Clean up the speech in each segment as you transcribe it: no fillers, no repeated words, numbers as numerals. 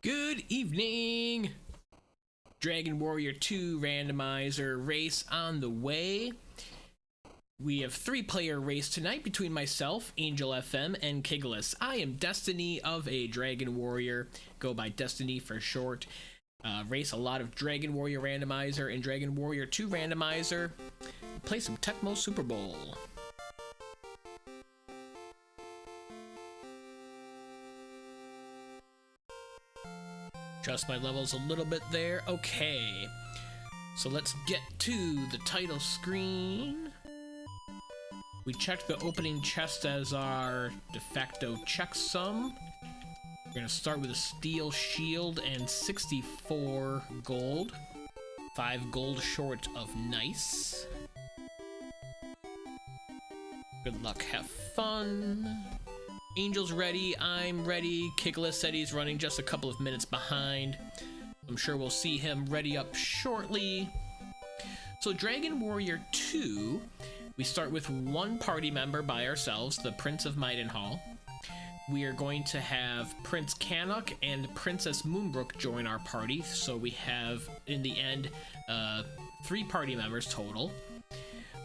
Good evening! Dragon Warrior 2 randomizer race on the way. We have 3-player race tonight between myself, Angel FM, and Kiglis. I am Destiny of a Dragon Warrior, go by Destiny for short. Race a lot of Dragon Warrior randomizer and Dragon Warrior 2 randomizer. Play some Tecmo Super Bowl. Adjust my levels a little bit there. Okay, so let's get to the title screen. We checked the opening chest as our de facto checksum. We're gonna start with a steel shield and 64 gold. 5 gold short of nice. Good luck, have fun. Angel's ready, I'm ready. Kiglis said he's running just a couple of minutes behind. I'm sure we'll see him ready up shortly. So Dragon Warrior 2, we start with one party member by ourselves, the Prince of Maidenhall. We are going to have Prince Cannock and Princess Moonbrooke join our party, so we have, in the end, 3 party members total.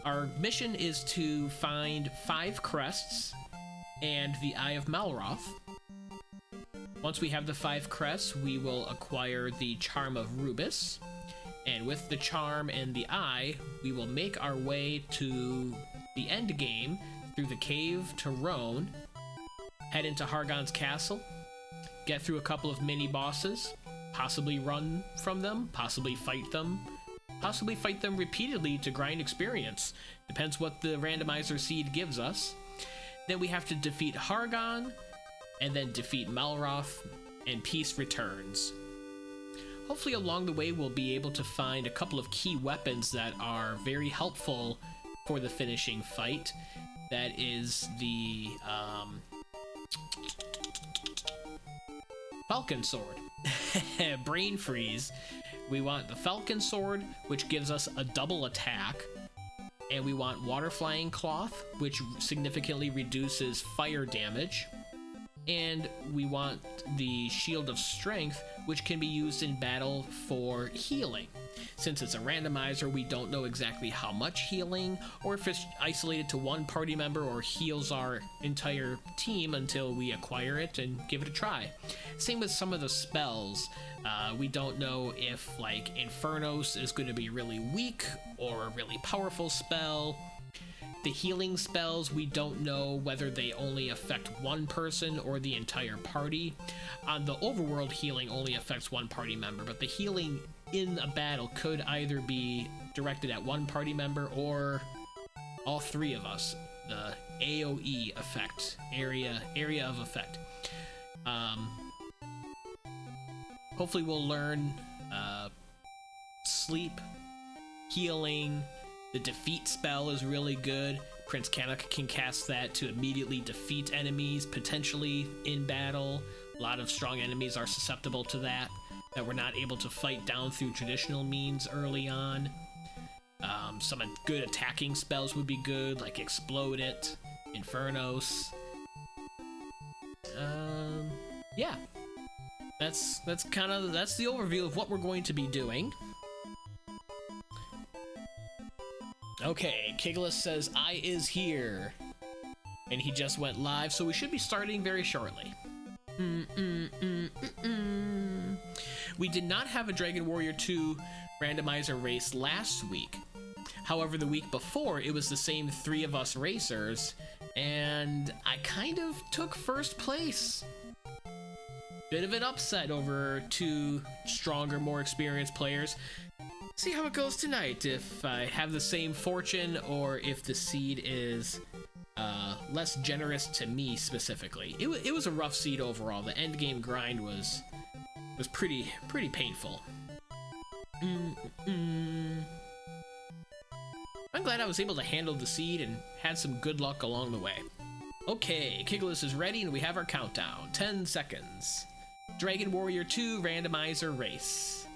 Our mission is to find 5 crests and the Eye of Malroth. Once we have the 5 crests, we will acquire the Charm of Rubiss, and with the Charm and the Eye, we will make our way to the end game through the cave to Rhone, head into Hargon's castle, get through a couple of mini bosses, possibly run from them, possibly fight them repeatedly to grind experience. Depends what the randomizer seed gives us. Then we have to defeat Hargon, and then defeat Malroth, and peace returns. Hopefully along the way we'll be able to find a couple of key weapons that are very helpful for the finishing fight. That is the Falcon Sword. Brain freeze. We want the Falcon Sword, which gives us a double attack. And we want Water Flying Cloth, which significantly reduces fire damage. And we want the Shield of Strength, which can be used in battle for healing. Since it's a randomizer, we don't know exactly how much healing, or if it's isolated to one party member or heals our entire team until we acquire it and give it a try. Same with some of the spells. We don't know if, like, Infernos is going to be really weak or a really powerful spell. The healing spells, we don't know whether they only affect one person or the entire party. The overworld healing only affects one party member, but the healing in a battle could either be directed at one party member or all 3 of us. The AoE effect, area of effect. Hopefully we'll learn sleep, healing. The defeat spell is really good. Prince Cannock can cast that to immediately defeat enemies, potentially in battle. A lot of strong enemies are susceptible to that we're not able to fight down through traditional means early on. Some good attacking spells would be good, like Explode It, Infernos. Yeah. That's the overview of what we're going to be doing. Okay, Kiglis says I is here, and he just went live, so we should be starting very shortly. We did not have a Dragon Warrior 2 randomizer race last week. However, the week before, it was the same 3 of us racers, and I kind of took first place. Bit of an upset over 2 stronger, more experienced players. See how it goes tonight, if I have the same fortune or if the seed is less generous to me specifically. It was a rough seed overall. The end game grind was pretty painful. I'm glad I was able to handle the seed and had some good luck along the way. Okay, Kiglis is ready and we have our countdown. 10 seconds. Dragon Warrior 2 randomizer race.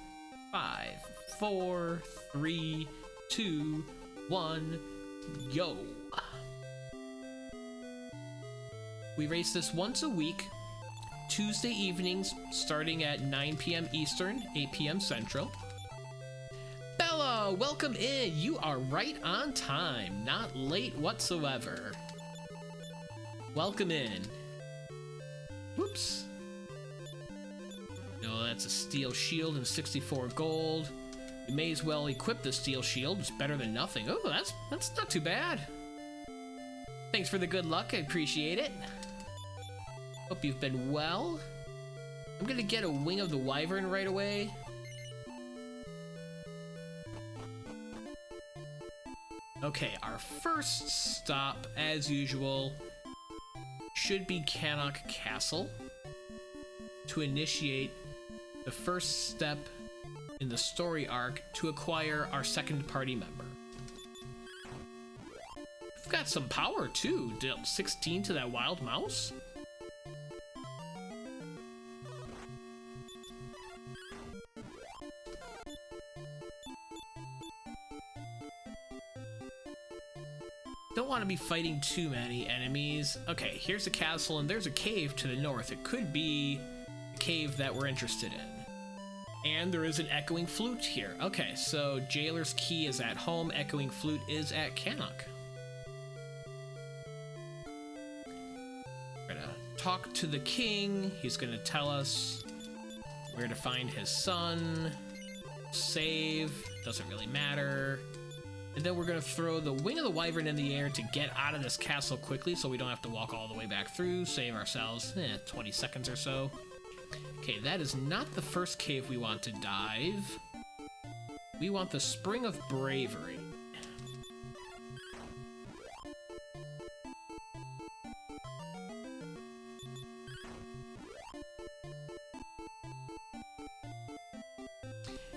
5, 4, 3, 2, 1, go. We race this once a week Tuesday evenings starting at 9 p.m. Eastern, 8 p.m. Central. Bella, welcome in. You are right on time, not late whatsoever. Welcome in. Whoops. No, that's a steel shield and 64 gold. We may as well equip the steel shield. It's better than nothing. Oh, that's not too bad. Thanks for the good luck. I appreciate it. Hope you've been well. I'm gonna get a wing of the wyvern right away. Okay, our first stop, as usual, should be Cannock Castle to initiate the first step in the story arc to acquire our second party member. We've got some power too. Dealt 16 to that wild mouse. Don't want to be fighting too many enemies. Okay, here's a castle and there's a cave to the north. It could be the cave that we're interested in. And there is an echoing flute here. Okay, so Jailer's Key is at home, echoing flute is at Cannock. We're gonna talk to the king. He's gonna tell us where to find his son. Save, doesn't really matter. And then we're gonna throw the wing of the wyvern in the air to get out of this castle quickly so we don't have to walk all the way back through, save ourselves 20 seconds or so. Okay, that is not the first cave we want to dive. We want the Spring of Bravery.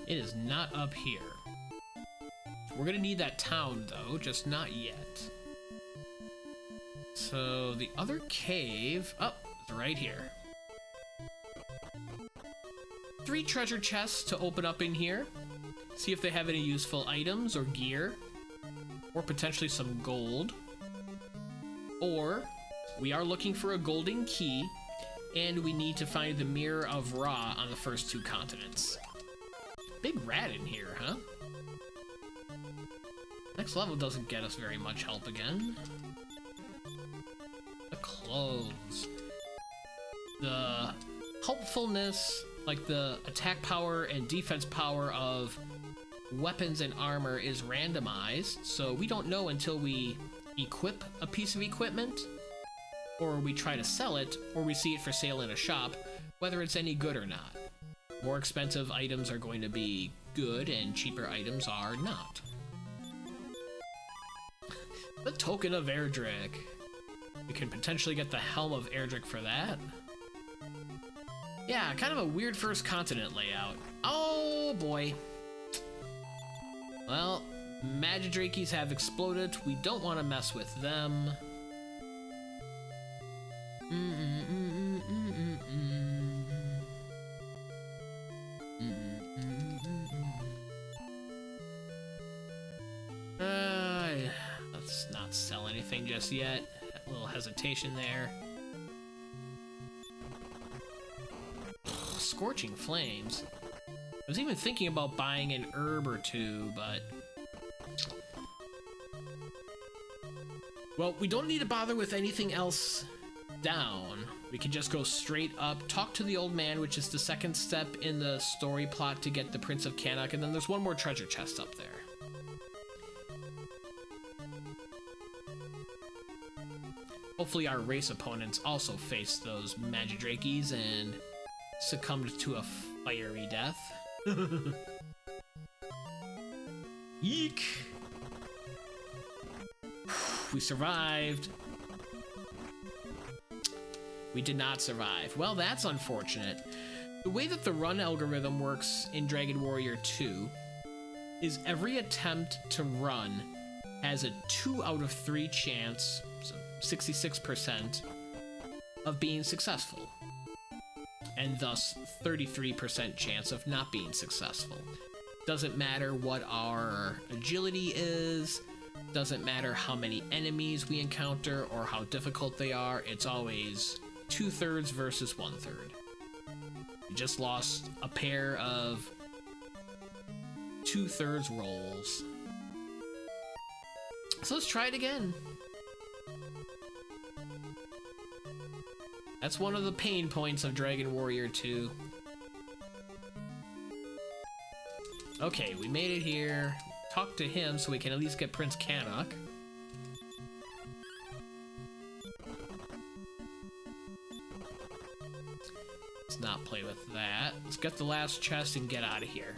It is not up here. We're gonna need that town though, just not yet. So the other cave, oh, it's right here. 3 treasure chests to open up in here. See if they have any useful items or gear. Or potentially some gold. Or we are looking for a golden key and we need to find the Mirror of Ra on the first 2 continents. Big rat in here, huh? Next level doesn't get us very much help again. The clothes. The helpfulness, like the attack power and defense power of weapons and armor is randomized, so we don't know until we equip a piece of equipment, or we try to sell it, or we see it for sale in a shop, whether it's any good or not. More expensive items are going to be good, and cheaper items are not. The Token of Erdrick. We can potentially get the Helm of Erdrick for that. Yeah, kind of a weird first continent layout. Oh boy. Well, Magidrakes have exploded. We don't want to mess with them. Let's not sell anything just yet. A little hesitation there. Scorching Flames. I was even thinking about buying an herb or two, but... well, we don't need to bother with anything else down. We can just go straight up, talk to the old man, which is the second step in the story plot to get the Prince of Cannock, and then there's one more treasure chest up there. Hopefully our race opponents also faced those Magidrakes and succumbed to a fiery death. Eek! We survived. We did not survive. Well, that's unfortunate. The way that the run algorithm works in Dragon Warrior 2 is every attempt to run has a 2 out of 3 chance, so 66%, of being successful. And thus 33% chance of not being successful. Doesn't matter what our agility is, doesn't matter how many enemies we encounter or how difficult they are, it's always 2/3 versus 1/3. We just lost a pair of 2/3 rolls. So let's try it again. That's one of the pain points of Dragon Warrior 2. Okay, we made it here. Talk to him so we can at least get Prince Cannock. Let's not play with that. Let's get the last chest and get out of here.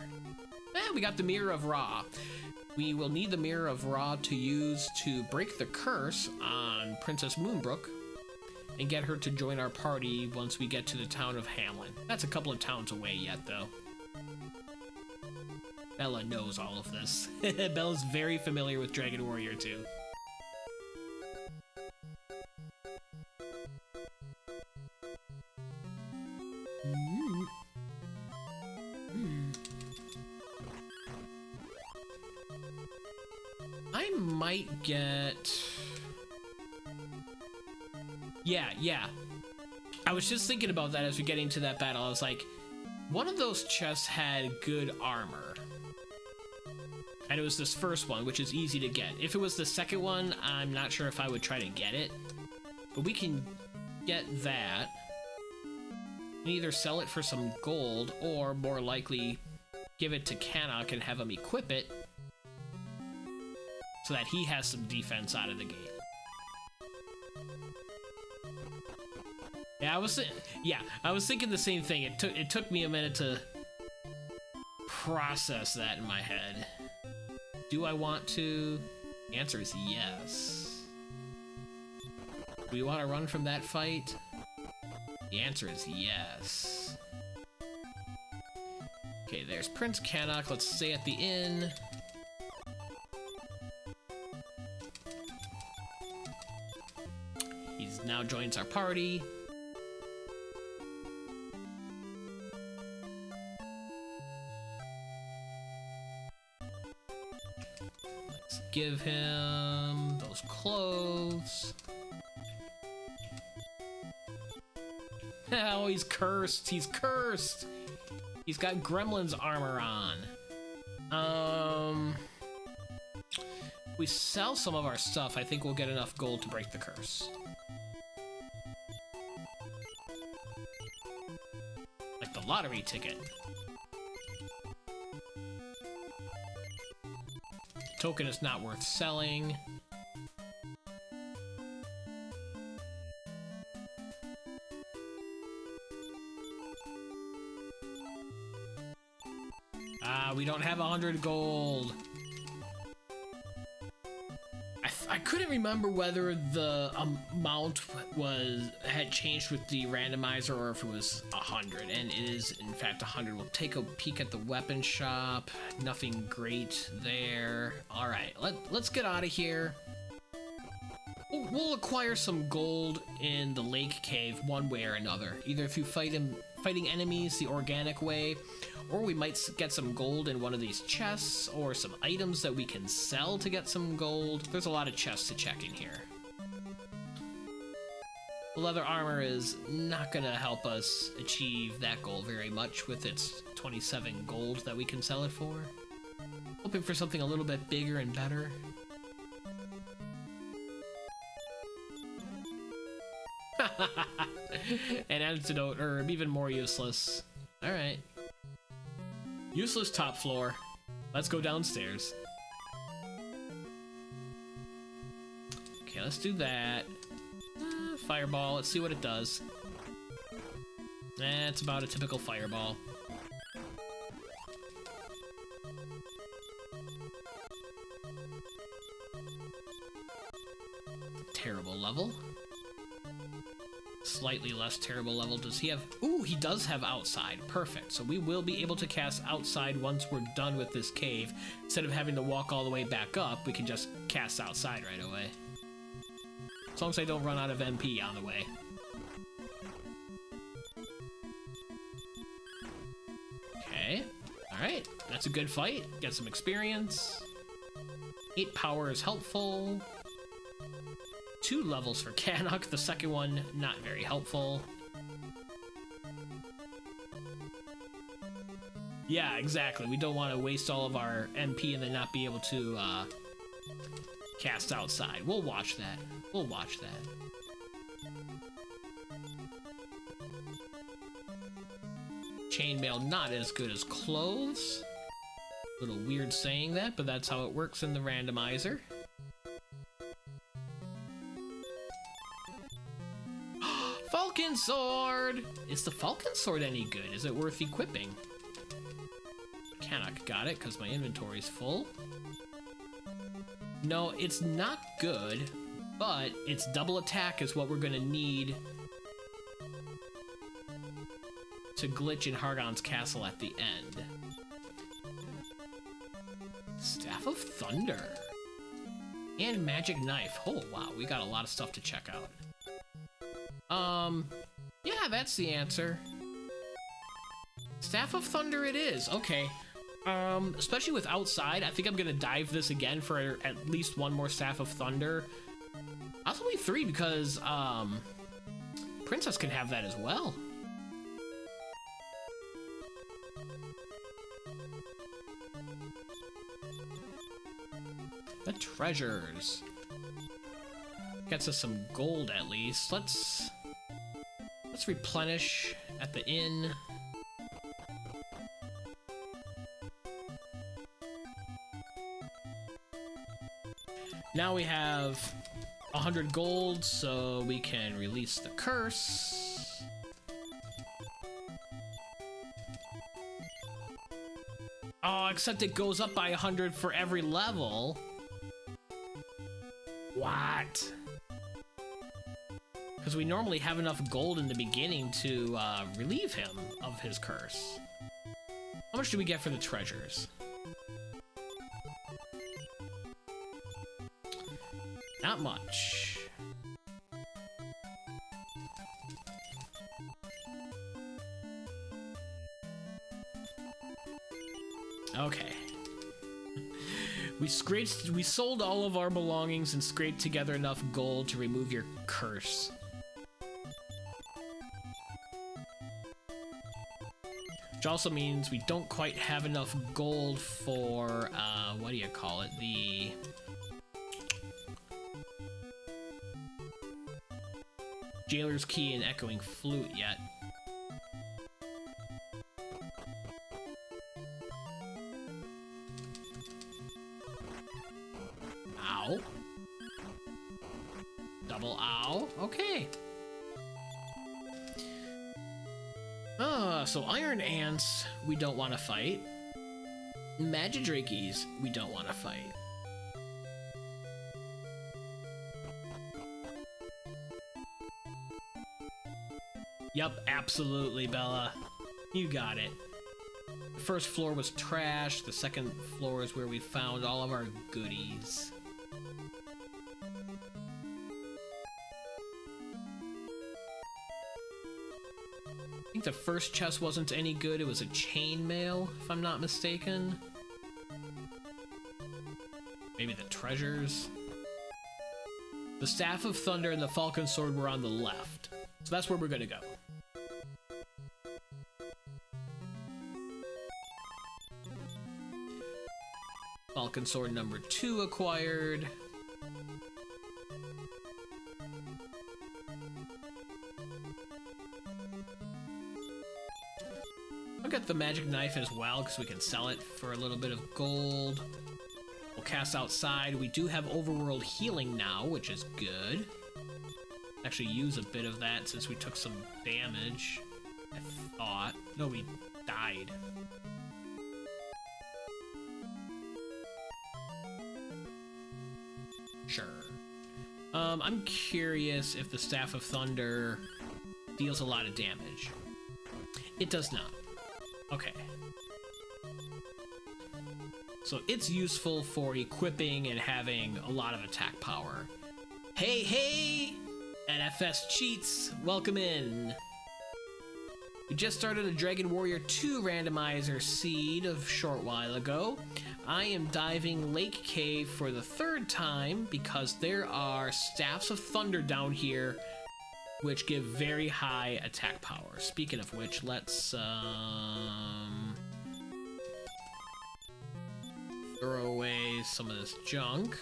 And we got the Mirror of Ra. We will need the Mirror of Ra to use to break the curse on Princess Moonbrooke and get her to join our party once we get to the town of Hamlin. That's a couple of towns away yet, though. Bella knows all of this. Bella's very familiar with Dragon Warrior 2. I might get... Yeah. I was just thinking about that as we're getting to that battle. I was like, one of those chests had good armor. And it was this first one, which is easy to get. If it was the second one, I'm not sure if I would try to get it. But we can get that. And either sell it for some gold, or more likely, give it to Cannock and have him equip it, so that he has some defense out of the gate. Yeah, I was thinking the same thing. It took me a minute to process that in my head. Do I want to? The answer is yes. Do we want to run from that fight? The answer is yes. Okay, there's Prince Cannock. Let's stay at the inn. He's now joins our party. Let's give him those clothes. Oh, he's cursed. He's cursed. He's got Gremlin's armor on. If we sell some of our stuff, I think we'll get enough gold to break the curse. Like the lottery ticket. Token is not worth selling. We don't have 100 gold. I couldn't remember whether the amount had changed with the randomizer or if it was 100, and it is in fact 100. We'll take a peek at the weapon shop. Nothing great there. All right, let's get out of here. We'll acquire some gold in the lake cave one way or another, either through fighting enemies the organic way, or we might get some gold in one of these chests, or some items that we can sell to get some gold. There's a lot of chests to check in here. The leather armor is not going to help us achieve that goal very much with its 27 gold that we can sell it for. Hoping for something a little bit bigger and better. An antidote herb, even more useless. Alright. Useless top floor. Let's go downstairs. Okay, let's do that. Fireball, let's see what it does. It's about a typical fireball. Terrible level. Slightly less terrible level. Does he have... Ooh, he does have outside. Perfect. So we will be able to cast outside once we're done with this cave. Instead of having to walk all the way back up, we can just cast outside right away. As long as I don't run out of MP on the way. Okay. Alright. That's a good fight. Get some experience. 8 power is helpful. 2 levels for Cannock. The second one, not very helpful. Yeah, exactly. We don't want to waste all of our MP and then not be able to cast outside. We'll watch that. We'll watch that. Chainmail not as good as clothes. A little weird saying that, but that's how it works in the randomizer. Falcon Sword! Is the Falcon Sword any good? Is it worth equipping? Cannock got it because my inventory's full. No, it's not good, but its double attack is what we're gonna need to glitch in Hargon's castle at the end. Staff of Thunder. And Magic Knife. Oh, wow, we got a lot of stuff to check out. Yeah, that's the answer. Staff of Thunder it is. Okay. Especially with outside, I think I'm gonna dive this again for at least one more Staff of Thunder. Possibly 3 because, Princess can have that as well. The treasures. Gets us some gold at least. Let's replenish at the inn. Now we have 100 gold, so we can release the curse. Oh, except it goes up by 100 for every level. What? Because we normally have enough gold in the beginning to relieve him of his curse. How much do we get for the treasures? Not much. Okay. We sold all of our belongings and scraped together enough gold to remove your curse. Which also means we don't quite have enough gold for, what do you call it? The... Jailer's Key and Echoing Flute yet. Ow. Double ow. Okay. So Iron Ants, we don't want to fight. Magidrakies, we don't want to fight. Yup, absolutely, Bella. You got it. The first floor was trash. The second floor is where we found all of our goodies. I think the first chest wasn't any good. It was a chainmail, if I'm not mistaken. Maybe the treasures. The Staff of Thunder and the Falcon Sword were on the left. So that's where we're gonna go. Falcon Sword number 2 acquired. I'll get the magic knife as well because we can sell it for a little bit of gold. We'll cast outside. We do have overworld healing now, which is good. Actually use a bit of that since we took some damage, I thought. No, we died. Sure. I'm curious if the Staff of Thunder deals a lot of damage. It does not. Okay. So it's useful for equipping and having a lot of attack power. Hey, hey! NFS Cheats, welcome in. We just started a Dragon Warrior 2 randomizer seed a short while ago. I am diving Lake Cave for the third time because there are Staffs of Thunder down here which give very high attack power. Speaking of which, let's throw away some of this junk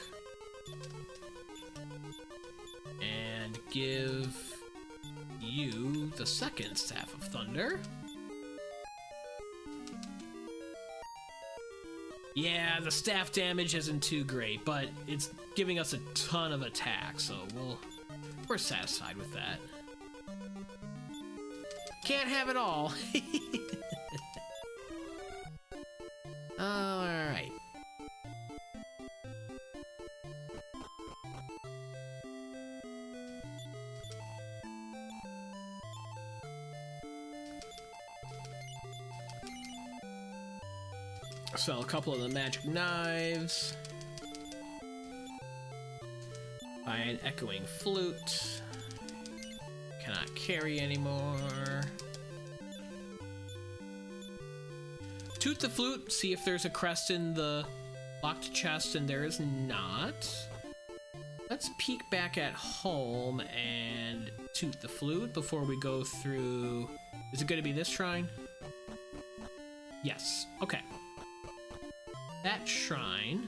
and give you the second Staff of Thunder. Yeah, the staff damage isn't too great, but it's giving us a ton of attack, so we're satisfied with that. Can't have it all. Alright. Sell a couple of the magic knives. Buy an echoing flute. Cannot carry anymore. Toot the flute, see if there's a crest in the locked chest, and there is not. Let's peek back at home and toot the flute before we go through. Is it going to be this shrine? Yes. Okay. That shrine.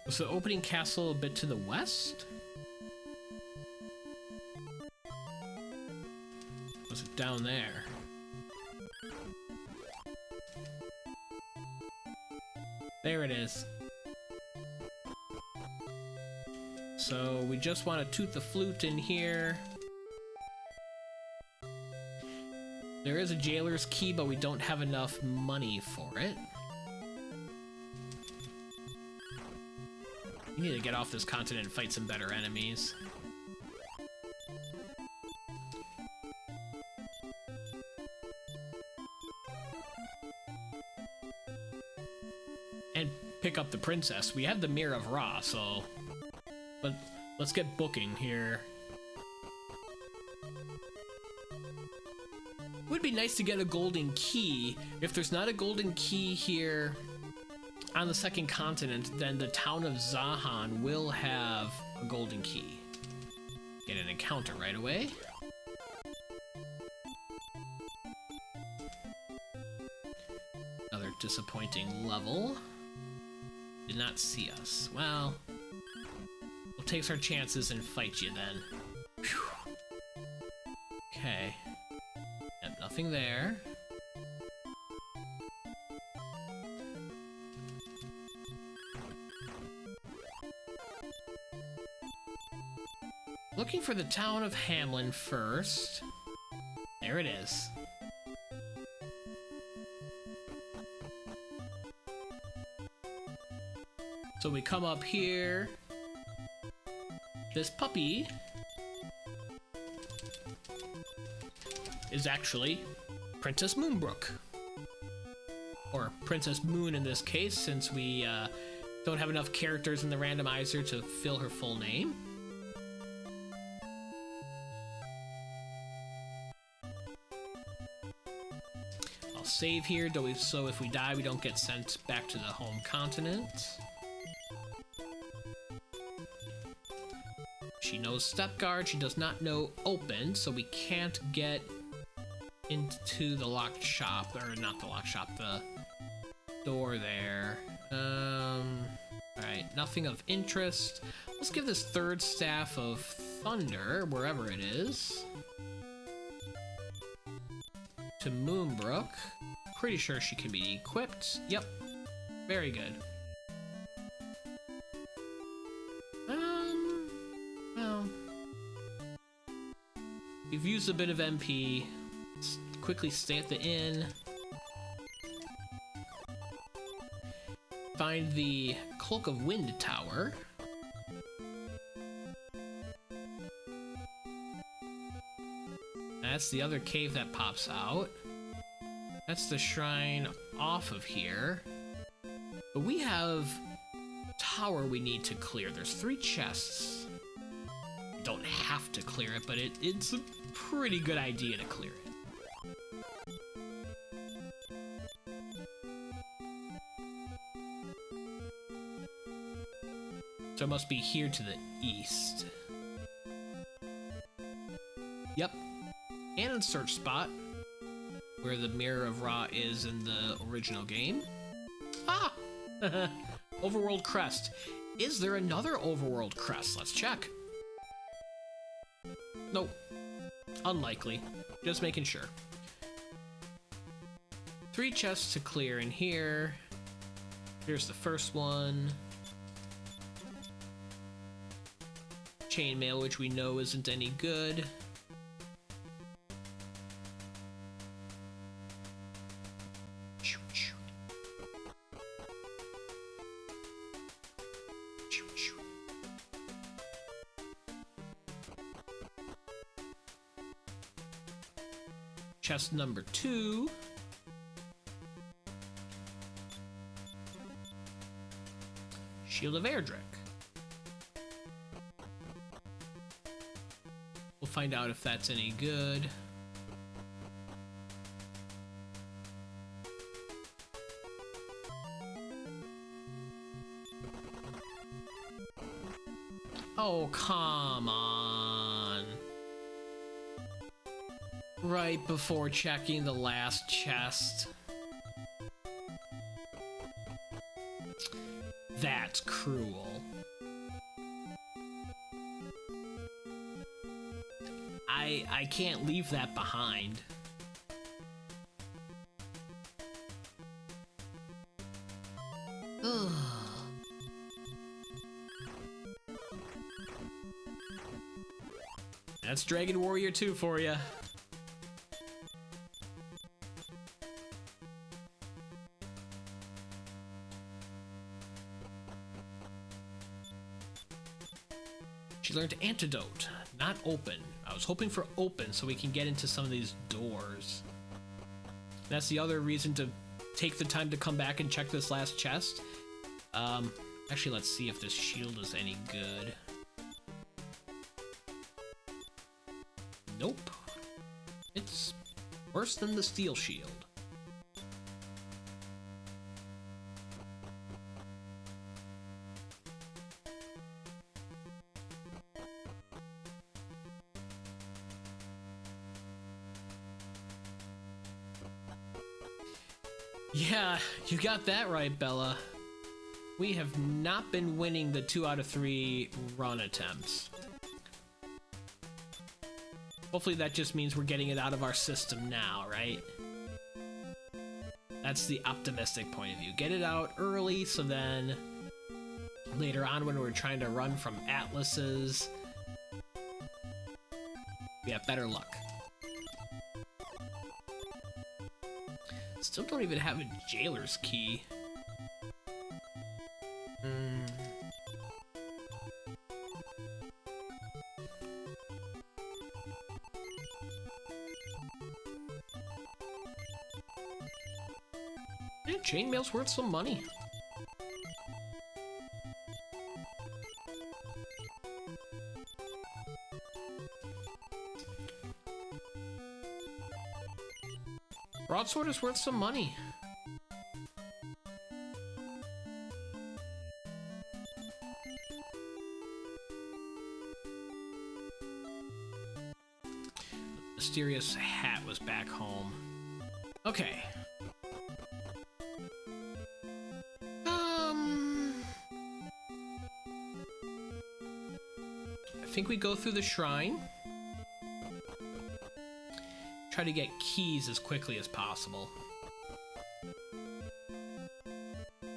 Was the opening castle a bit to the west? Was it down there? There it is. So we just want to toot the flute in here. There is a jailer's key, but we don't have enough money for it. We need to get off this continent and fight some better enemies. And pick up the princess. We have the Mirror of Ra, so let's get booking here. It would be nice to get a golden key. If there's not a golden key here on the second continent, then the town of Zahan will have a golden key. Get an encounter right away. Another disappointing level. Did not see us. Well, we'll take our chances and fight you then. Whew. Okay. Yep, nothing there. Looking for the town of Hamlin first. There it is. So we come up here. This puppy is actually Princess Moonbrooke. Or Princess Moon in this case, since we don't have enough characters in the randomizer to fill her full name. I'll save here, so if we die, we don't get sent back to the home continent. She knows step guard, she does not know open, so we can't get into the locked shop, or not the locked shop, the door there. Alright, nothing of interest. Let's give this third Staff of Thunder, wherever it is, to Moonbrooke. Pretty sure she can be equipped. Yep, very good. Well, we've used a bit of MP. Let's quickly stay at the inn. Find the Cloak of Wind Tower. That's the other cave that pops out. That's the shrine off of here. But we have tower we need to clear. There's 3 chests. Don't have to clear it, but it's a pretty good idea to clear it. So it must be here to the east. Yep. And in search spot, where the Mirror of Ra is in the original game. Ah! Overworld crest. Is there another overworld crest? Let's check. Nope. Unlikely. Just making sure. 3 chests to clear in here. Here's the first one. Chainmail, which we know isn't any good. Chest number 2. Shield of Erdrick. We'll find out if that's any good. Oh, come on. Right before checking the last chest. That's cruel. I can't leave that behind. Ugh. That's Dragon Warrior 2 for you. She learned Antidote, not Open. I was hoping for Open so we can get into some of these doors. That's the other reason to take the time to come back and check this last chest. Actually, let's see if this shield is any good. Nope. It's worse than the steel shield. Yeah, you got that right, Bella. We have not been winning the 2 out of 3 run attempts. Hopefully that just means we're getting it out of our system now, right? That's the optimistic point of view. Get it out early so then later on when we're trying to run from atlases, we have better luck. Still don't even have a jailer's key. Yeah, chainmail's worth some money. Broadsword is worth some money. Mysterious hat was back home. Okay. I think we go through the shrine. Try to get keys as quickly as possible.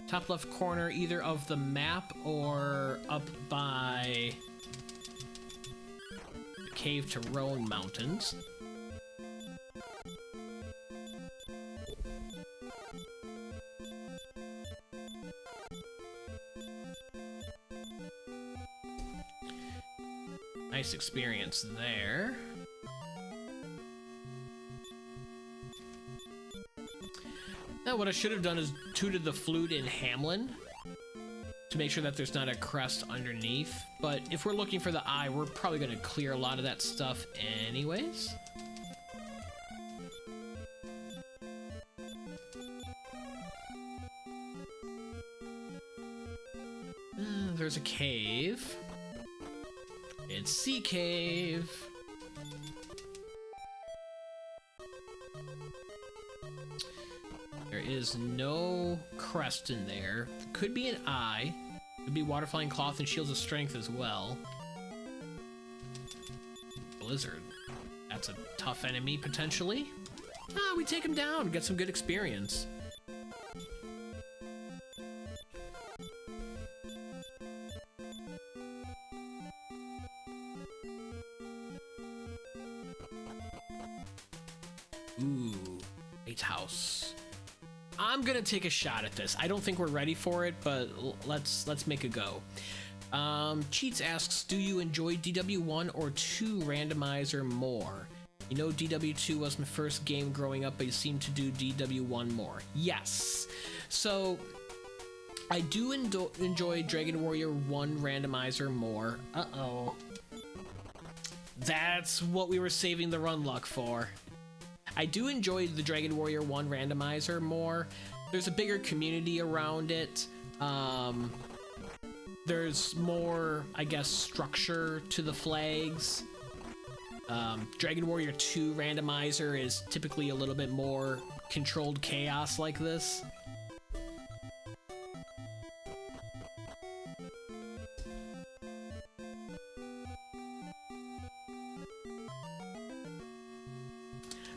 Top left corner either of the map or up by the cave to Rhone Mountains. Nice experience there. Now, what I should have done is tooted the flute in Hamlin to make sure that there's not a crest underneath. But if we're looking for the eye, we're probably going to clear a lot of that stuff anyways. There's a cave. It's Sea Cave. There is no crest in there. Could be an eye. Could be water-flying cloth and shields of strength as well. Blizzard. That's a tough enemy, potentially. Ah, we take him down. Get some good experience. Ooh, lighthouse. I'm gonna take a shot at this. I don't think we're ready for it, but let's make a go. Cheats asks, do you enjoy DW1 or 2 Randomizer more? You know, DW2 was my first game growing up, but you seem to do DW1 more. Yes. So I do enjoy Dragon Warrior 1 Randomizer more. Uh-oh. That's what we were saving the run luck for. I do enjoy the Dragon Warrior 1 Randomizer more. There's a bigger community around it. There's more, I guess, structure to the flags. Dragon Warrior 2 Randomizer is typically a little bit more controlled chaos like this.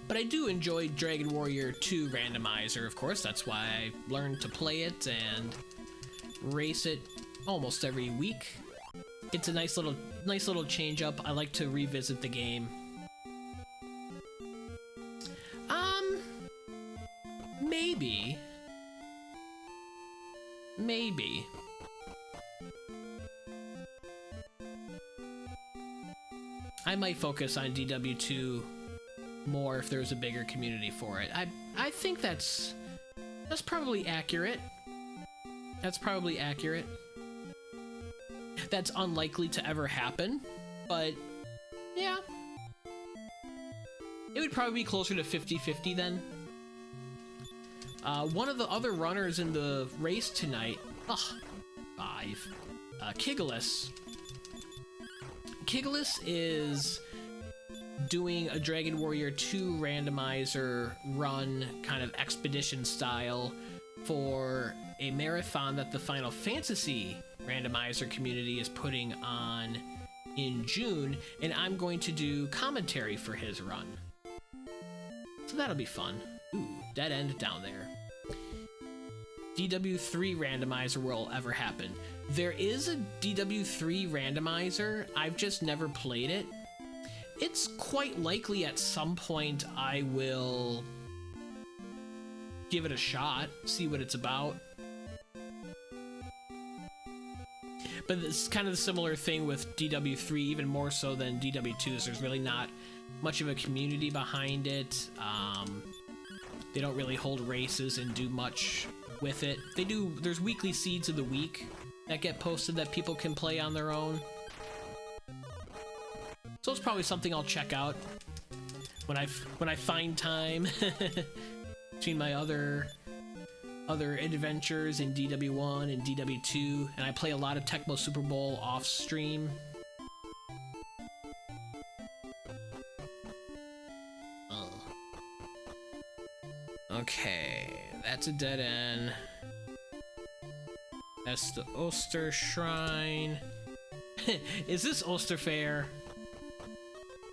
But I do enjoy Dragon Warrior 2 Randomizer, of course. That's why I learned to play it and race it almost every week. It's a nice little change up. I like to revisit the game. Maybe. I might focus on DW2 more if there's a bigger community for it. I think that's probably accurate. That's probably accurate. That's unlikely to ever happen, but yeah. It would probably be closer to 50-50 then. One of the other runners in the race tonight, Kigolis. Kigolis is doing a Dragon Warrior 2 Randomizer run, kind of expedition style, for a marathon that the Final Fantasy Randomizer community is putting on in June, and I'm going to do commentary for his run. So that'll be fun. Ooh, dead end down there. DW3 Randomizer will ever happen. There is a DW3 Randomizer, I've just never played it. It's quite likely at some point I will give it a shot, see what it's about. But it's kind of the similar thing with DW3, even more so than DW2s. There's really not much of a community behind it. They don't really hold races and do much with it. They do, there's weekly seeds of the week that get posted that people can play on their own. So it's probably something I'll check out when I find time between my other adventures in DW1 and DW2, and I play a lot of Tecmo Super Bowl off stream. Okay, that's a dead end. That's the Oster Shrine. Is this Oster Fair?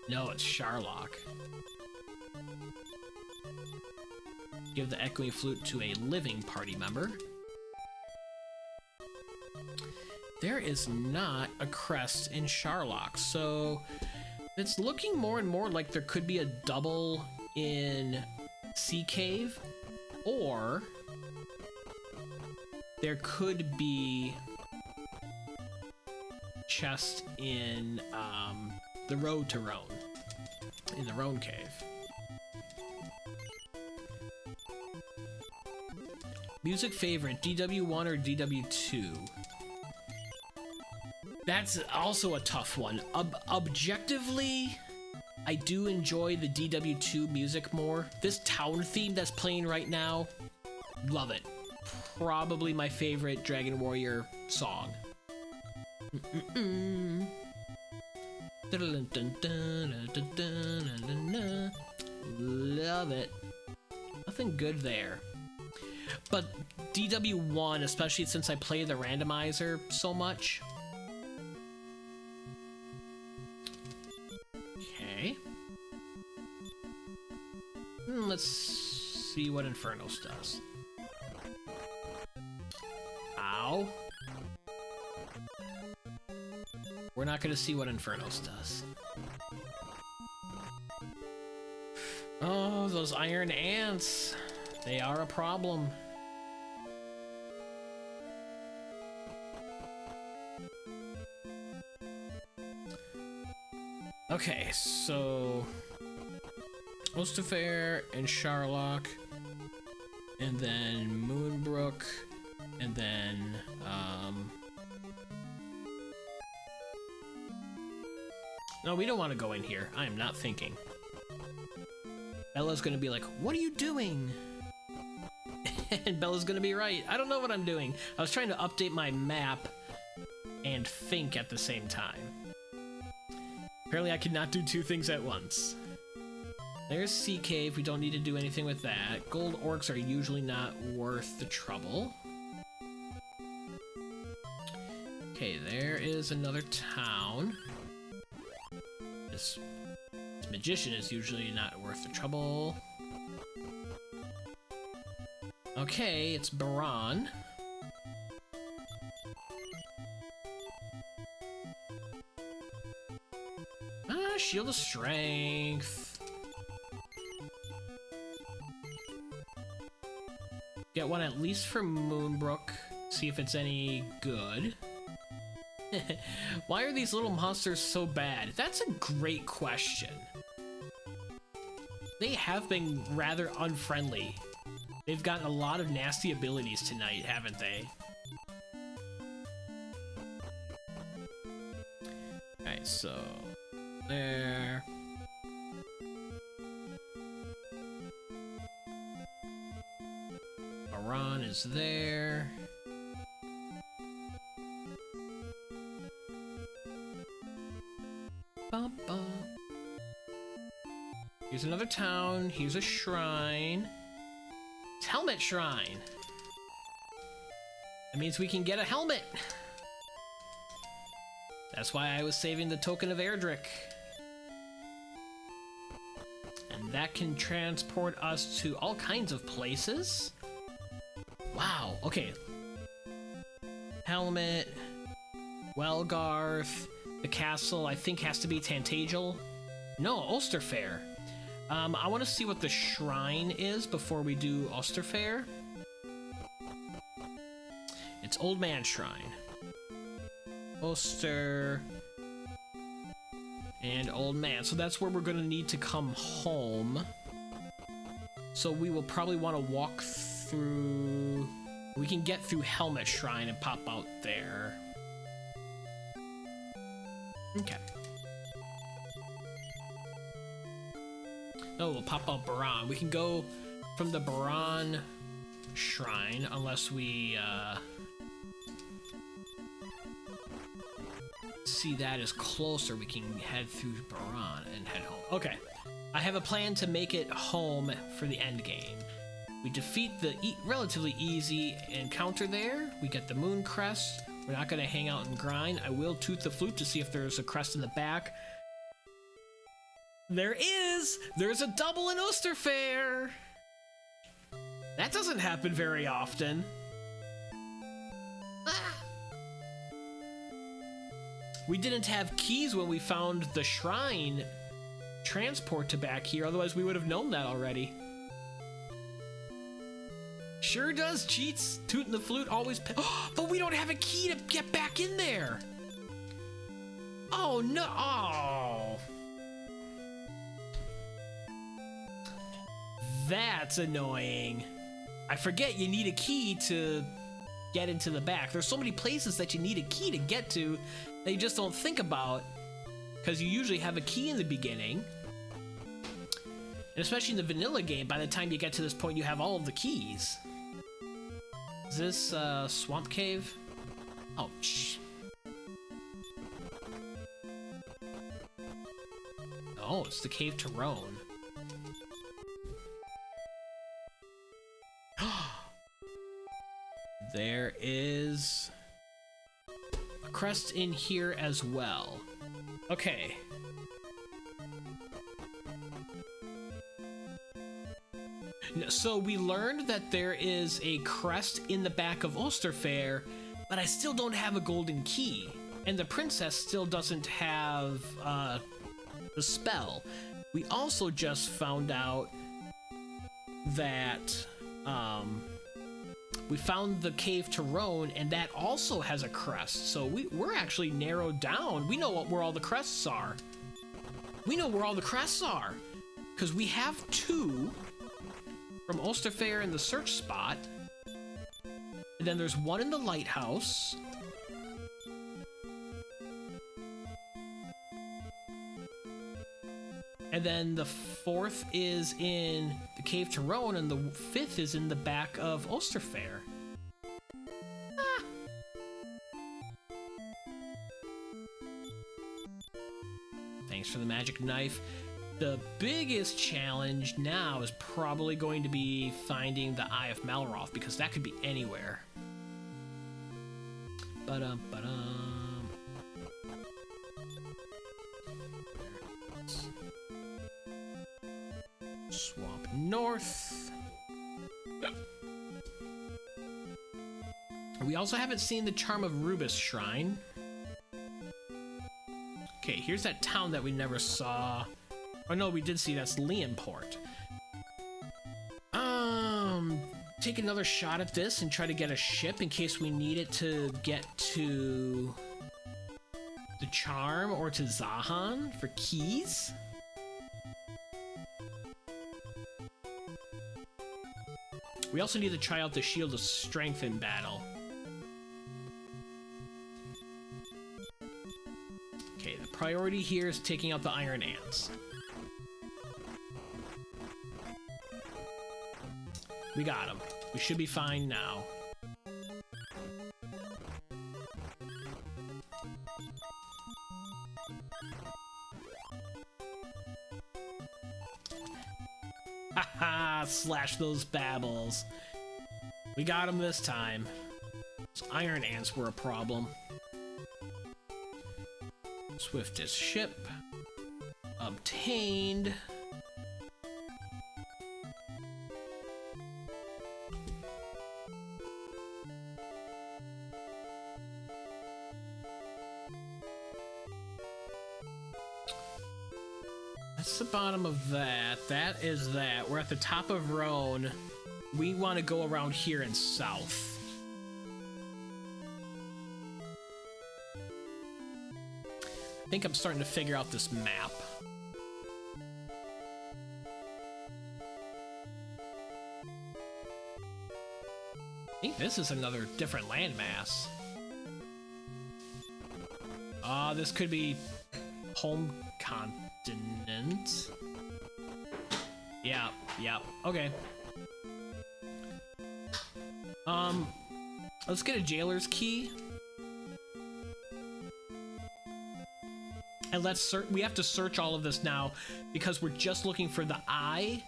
No, it's Sharlock. Give the echoing flute to a living party member. There is not a crest in Sharlock, so it's looking more and more like there could be a double in Sea Cave, or there could be chest in the road to Rhone, in the Rhone cave. Music favorite, DW1 or DW2? That's also a tough one. Objectively, I do enjoy the DW2 music more. This town theme that's playing right now, love it. Probably my favorite Dragon Warrior song. Love it. Nothing good there. But DW1, especially since I play the randomizer so much. Okay. Let's see what Infernos does. Ow. We're not gonna see what Infernos does. Oh, those iron ants. They are a problem. Okay, so Osterfair and Charlock, and then Moonbrooke, and then no, we don't want to go in here. I am not thinking. Bella's gonna be like, what are you doing? And Bella's gonna be right. I don't know what I'm doing. I was trying to update my map and think at the same time. Apparently I cannot do two things at once. There's Sea Cave. We don't need to do anything with that. Gold orcs are usually not worth the trouble. Okay, there is another town. This magician is usually not worth the trouble. Okay, it's Baron. Shield of Strength. Get one at least for Moonbrooke. See if it's any good. Why are these little monsters so bad? That's a great question. They have been rather unfriendly. They've gotten a lot of nasty abilities tonight, haven't they? Alright, so... there. Rhone is there. Bum, bum. Here's another town. Here's a shrine. It's Helmet Shrine. That means we can get a helmet. That's why I was saving the token of Erdrick. And that can transport us to all kinds of places. Wow, okay. Helmet, Welgarth, the castle, I think has to be Tantagel. No, Osterfair. I want to see what the shrine is before we do Osterfair. It's Old Man Shrine. Oster and Old Man. So that's where we're going to need to come home. So we will probably want to walk through... we can get through Helmet Shrine and pop out there. Okay. Oh, we'll pop out Baron. We can go from the Baron Shrine unless we see that is closer. We can head through Baron and head home. Okay. I have a plan to make it home for the end game. We defeat the relatively easy encounter there. We get the moon crest. We're not going to hang out and grind. I will toot the flute to see if there's a crest in the back. There is! There's a double in Osterfair! That doesn't happen very often. Ah. We didn't have keys when we found the shrine transport to back here, otherwise we would have known that already. Sure does, cheats. Tooting the flute always... but we don't have a key to get back in there! Oh, no! Oh! That's annoying. I forget you need a key to get into the back. There's so many places that you need a key to get to that you just don't think about, because you usually have a key in the beginning. And especially in the vanilla game, by the time you get to this point, you have all of the keys. Is this swamp cave? Oh, shh. Oh, it's the cave to Rhone. There is a crest in here as well. Okay. So we learned that there is a crest in the back of Ulsterfair, but I still don't have a golden key. And the princess still doesn't have the spell. We also just found out that we found the cave to Rhone, and that also has a crest. So we're actually narrowed down. We know where all the crests are. We know where all the crests are, because we have 2 from Ulsterfair in the search spot, and then there's 1 in the lighthouse. And then the 4th is in the cave to Rhone, and the 5th is in the back of Ulsterfair. Ah. Thanks for the magic knife. The biggest challenge now is probably going to be finding the Eye of Malroth, because that could be anywhere. Swamp North. We also haven't seen the Charm of Rubiss shrine. Okay, here's that town that we never saw. Oh no, we did see, that's Leonport. Take another shot at this and try to get a ship in case we need it to get to the Charm or to Zahan for keys. We also need to try out the Shield of Strength in battle. Okay, the priority here is taking out the Iron Ants. We got them. We should be fine now. Haha, slash those babbles. We got them this time. Those Iron Ants were a problem. Swiftest ship obtained. That's the bottom of that. That is that. We're at the top of Rhone. We want to go around here and south. I think I'm starting to figure out this map. I think this is another different landmass. This could be home continent. Yeah, okay. Let's get a jailer's key. And let's search. We have to search all of this now because we're just looking for the eye,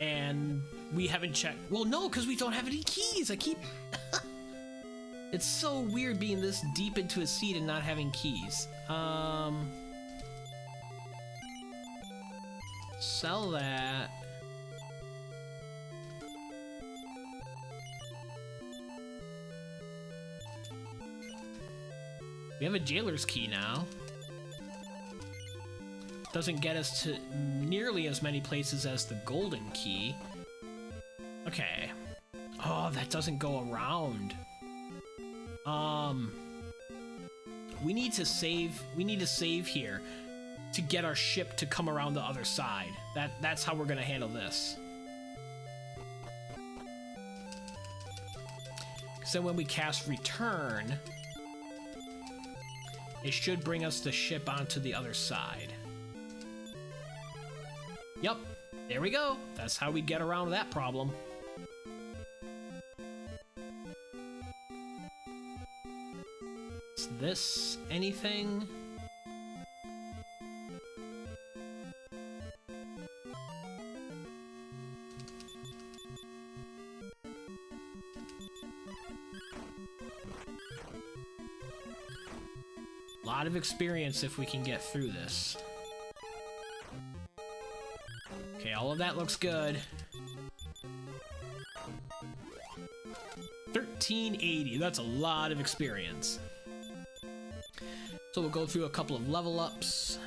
and we haven't checked. Well, no, because we don't have any keys. I keep. It's so weird being this deep into a seed and not having keys. Sell that. We have a jailer's key now. Doesn't get us to nearly as many places as the golden key. Okay. Oh, that doesn't go around. We need to save. We need to save here to get our ship to come around the other side. That's how we're gonna handle this. So when we cast return, it should bring us the ship onto the other side. Yep, there we go. That's how we get around that problem. Is this anything? Lot of experience if we can get through this. Okay, all of that looks good. 1380, that's a lot of experience. So we'll go through a couple of level ups.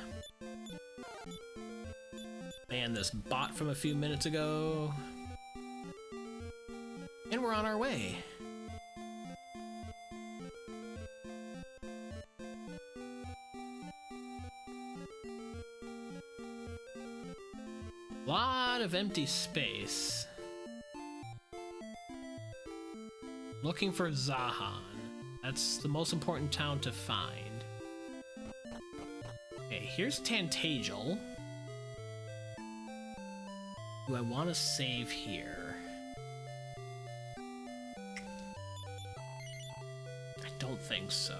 And this bot from a few minutes ago. And we're on our way. Lot of empty space. Looking for Zahan. That's the most important town to find. Okay, here's Tantagel. Do I want to save here? I don't think so.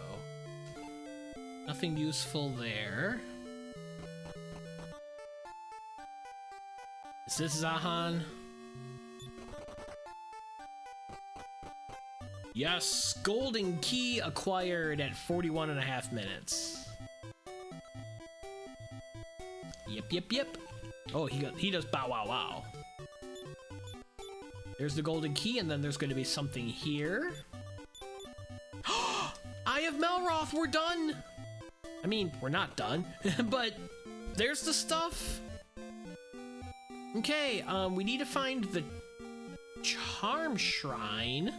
Nothing useful there. Is this Zahan? Yes, golden key acquired at 41.5 minutes. Yep. Oh, he does bow wow wow. There's the golden key, and then there's going to be something here. Eye of Malroth, we're done! I mean, we're not done, but there's the stuff. Okay, we need to find the Charm Shrine.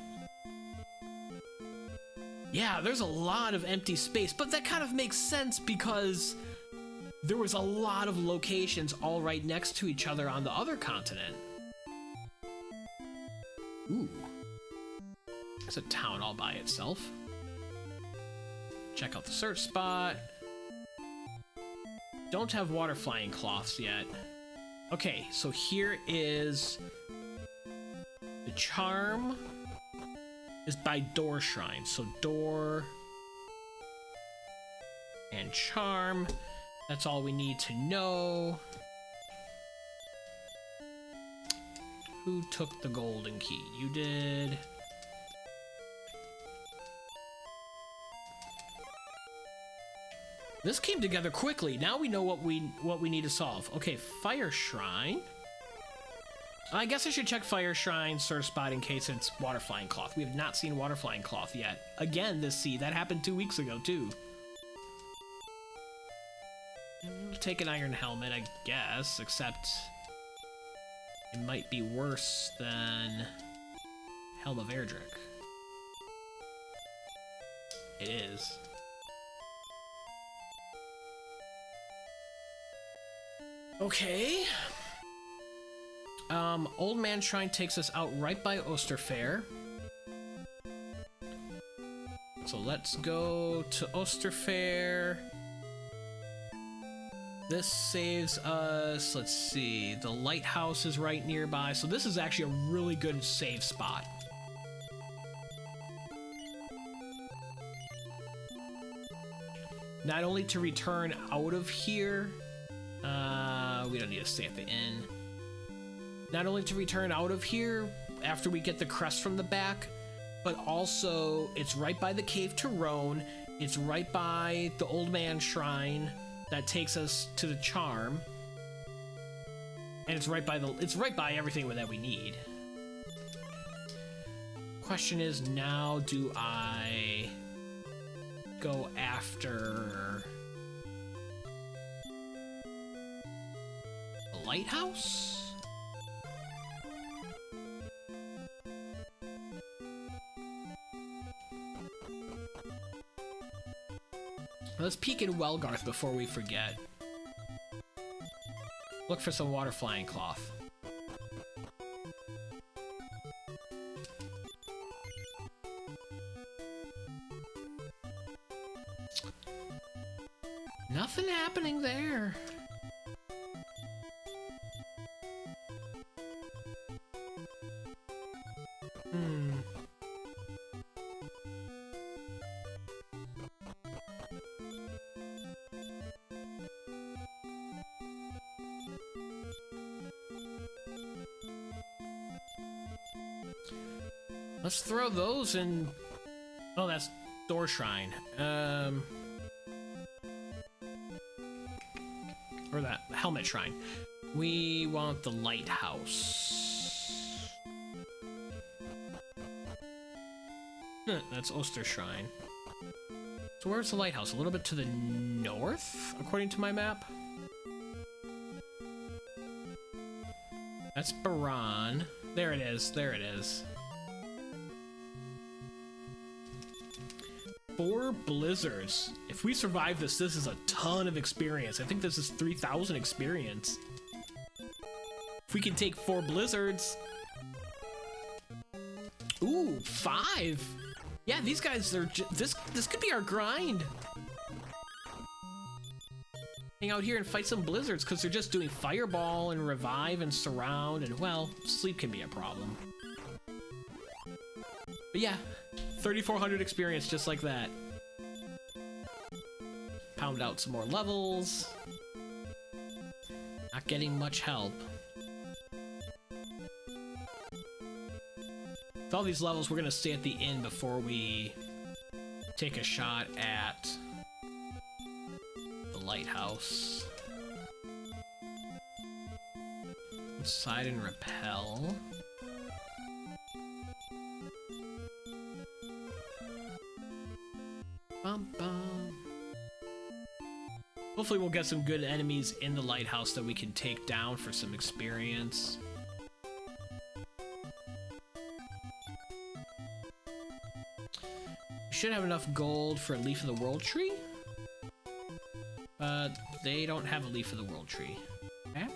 Yeah, there's a lot of empty space, but that kind of makes sense because there was a lot of locations all right next to each other on the other continent. Ooh. It's a town all by itself. Check out the search spot. Don't have water flying cloths yet. Okay, so here is the charm is by door shrine. So door and charm. That's all we need to know. Who took the golden key? You did. This came together quickly. Now we know what we need to solve. Okay, fire shrine. I guess I should check fire shrine search spot in case it's water flying cloth. We have not seen water flying cloth yet. Again, this sea that happened 2 weeks ago too. We'll take an iron helmet, I guess, except it might be worse than Helm of Erdrick. It is. Okay. Old Man Shrine takes us out right by Osterfair. So let's go to Osterfair. This saves us, let's see, the lighthouse is right nearby, so this is actually a really good save spot. Not only to return out of here, we don't need to stay at the inn. Not only to return out of here after we get the crest from the back, but also it's right by the cave to Rhone. It's right by the Old Man Shrine that takes us to the charm, and it's right by everything that we need. Question is, now do I go after the lighthouse? Let's peek in Welgarth before we forget. Look for some water flying cloth. Nothing happening there. Let's throw those in. Oh, that's door shrine. Or that helmet shrine. We want the lighthouse. That's Oster shrine. So where's the lighthouse? A little bit to the north, according to my map. That's Baran. There it is. There it is. 4 blizzards. If we survive this, this is a ton of experience. I think this is 3,000 experience. If we can take 4 blizzards. Ooh, 5. Yeah, these guys are this could be our grind. Hang out here and fight some blizzards because they're just doing fireball and revive and surround, and well, sleep can be a problem. But yeah, 3,400 experience just like that. Pound out some more levels. Not getting much help. With all these levels, we're gonna stay at the inn before we take a shot at the lighthouse. Inside and repel. Bum, bum. Hopefully we'll get some good enemies in the lighthouse that we can take down for some experience. We should have enough gold for a Leaf of the World Tree. But they don't have a Leaf of the World Tree. Okay.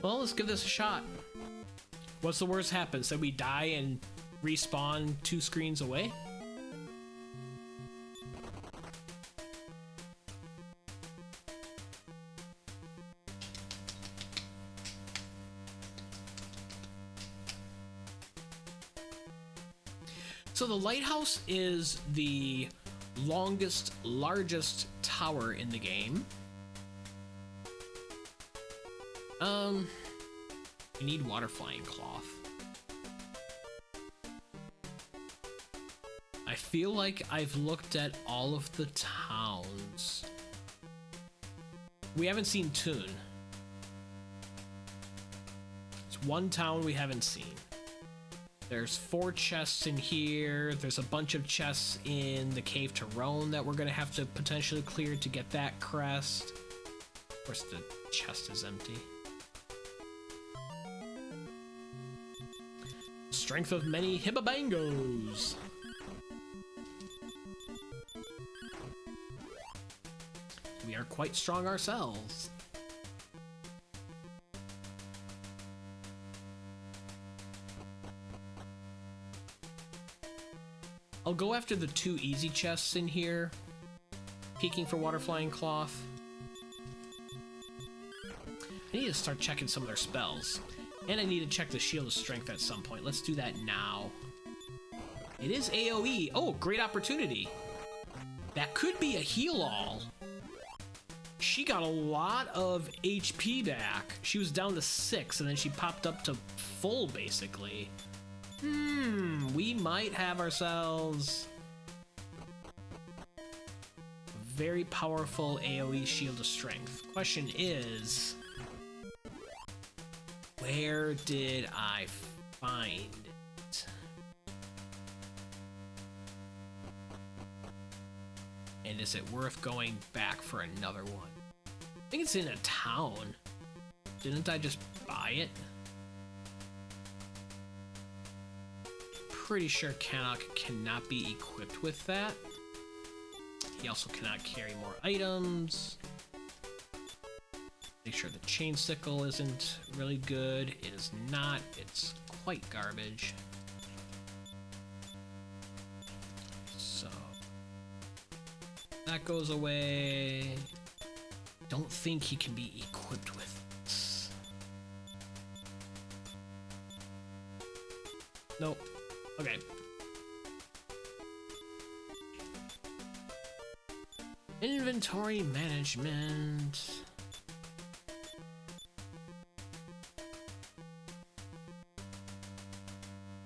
Well, let's give this a shot. What's the worst happens? That we die and respawn 2 screens away? So the lighthouse is the largest tower in the game. We need water flying cloth. I feel like I've looked at all of the towns. We haven't seen Toon. It's one town we haven't seen. There's 4 chests in here. There's a bunch of chests in the cave to Rhone that we're gonna have to potentially clear to get that crest. Of course, the chest is empty. Strength of many hibbabangos. We are quite strong ourselves. I'll go after the 2 easy chests in here, peeking for water flying cloth. I need to start checking some of their spells. And I need to check the Shield of Strength at some point. Let's do that now. It is AoE. Oh, great opportunity. That could be a heal-all. She got a lot of HP back. She was down to 6, and then she popped up to full, basically. We might have ourselves a very powerful AoE Shield of Strength. Question is, where did I find it? And is it worth going back for another one? I think it's in a town. Didn't I just buy it? Pretty sure Cannock cannot be equipped with that. He also cannot carry more items. Make sure the chain sickle isn't really good. It is not. It's quite garbage. So that goes away. Don't think he can be equipped with this. Nope. Okay. Inventory management.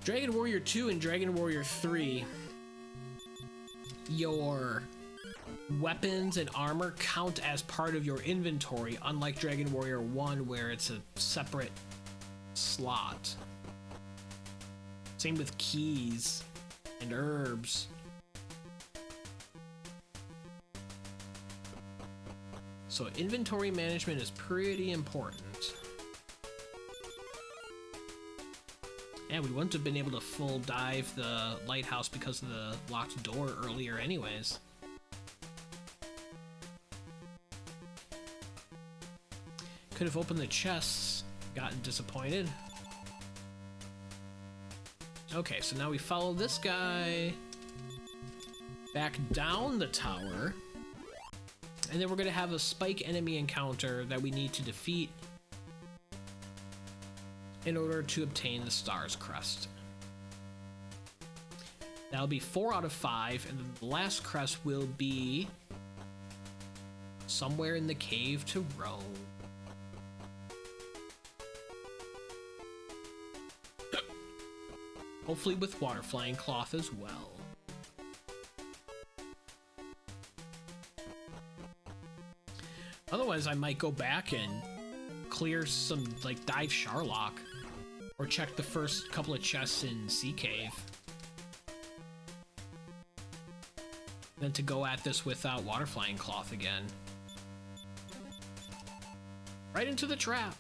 Dragon Warrior 2 and Dragon Warrior 3, your weapons and armor count as part of your inventory, unlike Dragon Warrior 1 where it's a separate slot. Same with keys and herbs. So inventory management is pretty important. And we wouldn't have been able to full dive the lighthouse because of the locked door earlier anyways. Could have opened the chests, gotten disappointed. Okay, so now we follow this guy back down the tower. And then we're gonna have a spike enemy encounter that we need to defeat in order to obtain the Star's Crest. That'll be 4 out of 5, and then the last crest will be somewhere in the cave to Rhone. Hopefully with water flying cloth as well. Otherwise, I might go back and clear some, like, dive Sharlock. Or check the first couple of chests in Sea Cave. Then to go at this without water flying cloth again. Right into the trap.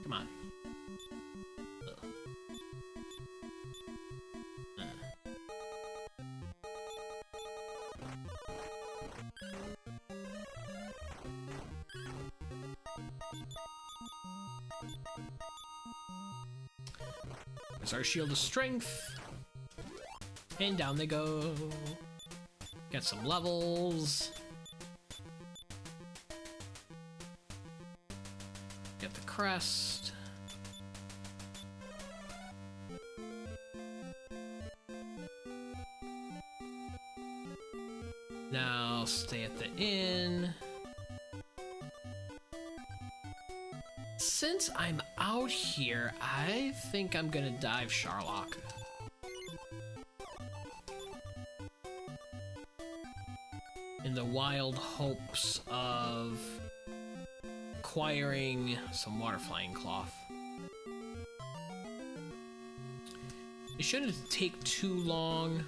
Come on. There's our shield of strength. And down they go. Get some levels. Get the crest. Now stay at the inn. Since I'm out here, I think I'm gonna dive Sharlock. In the wild hopes of acquiring some water flying cloth. It shouldn't take too long.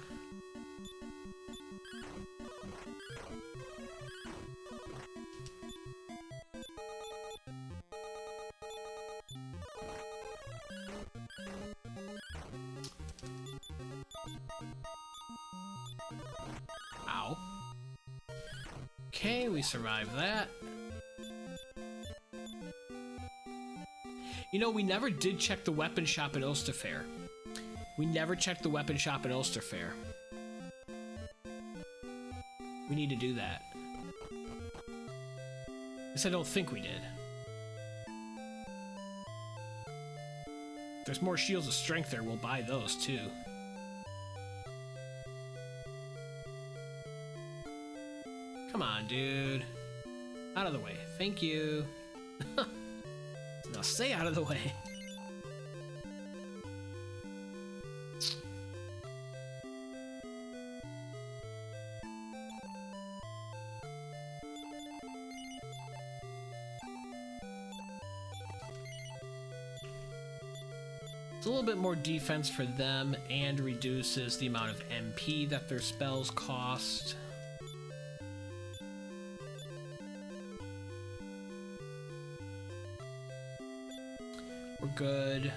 Ow. Okay, we survived that. You know, we never did check the weapon shop at Ulsterfair. We never checked the weapon shop at Ulsterfair. We need to do that. At least I don't think we did. If there's more shields of strength there, we'll buy those too. Come on, dude. Out of the way. Thank you. Now stay out of the way. It's a little bit more defense for them and reduces the amount of MP that their spells cost. We're good.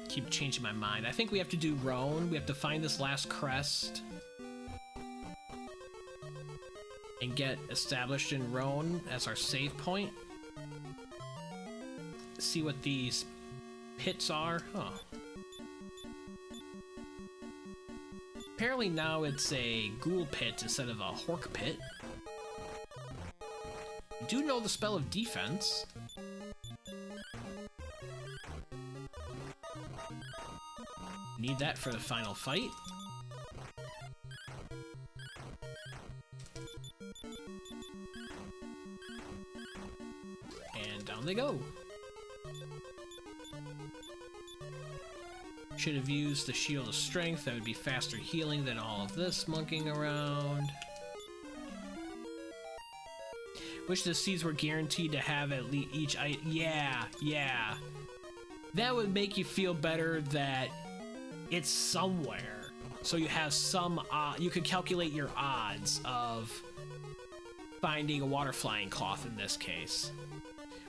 Keep changing my mind. I think we have to do Rhone. We have to find this last crest and get established in Rhone as our save point. See what these pits are. Huh. Apparently now it's a ghoul pit instead of a hork pit. We do know the spell of defense. Need that for the final fight. And down they go. Should have used the Shield of Strength. That would be faster healing than all of this monkeying around. Wish the seeds were guaranteed to have at least each item. Yeah. That would make you feel better that it's somewhere. So you have some, you could calculate your odds of finding a water flying cloth in this case.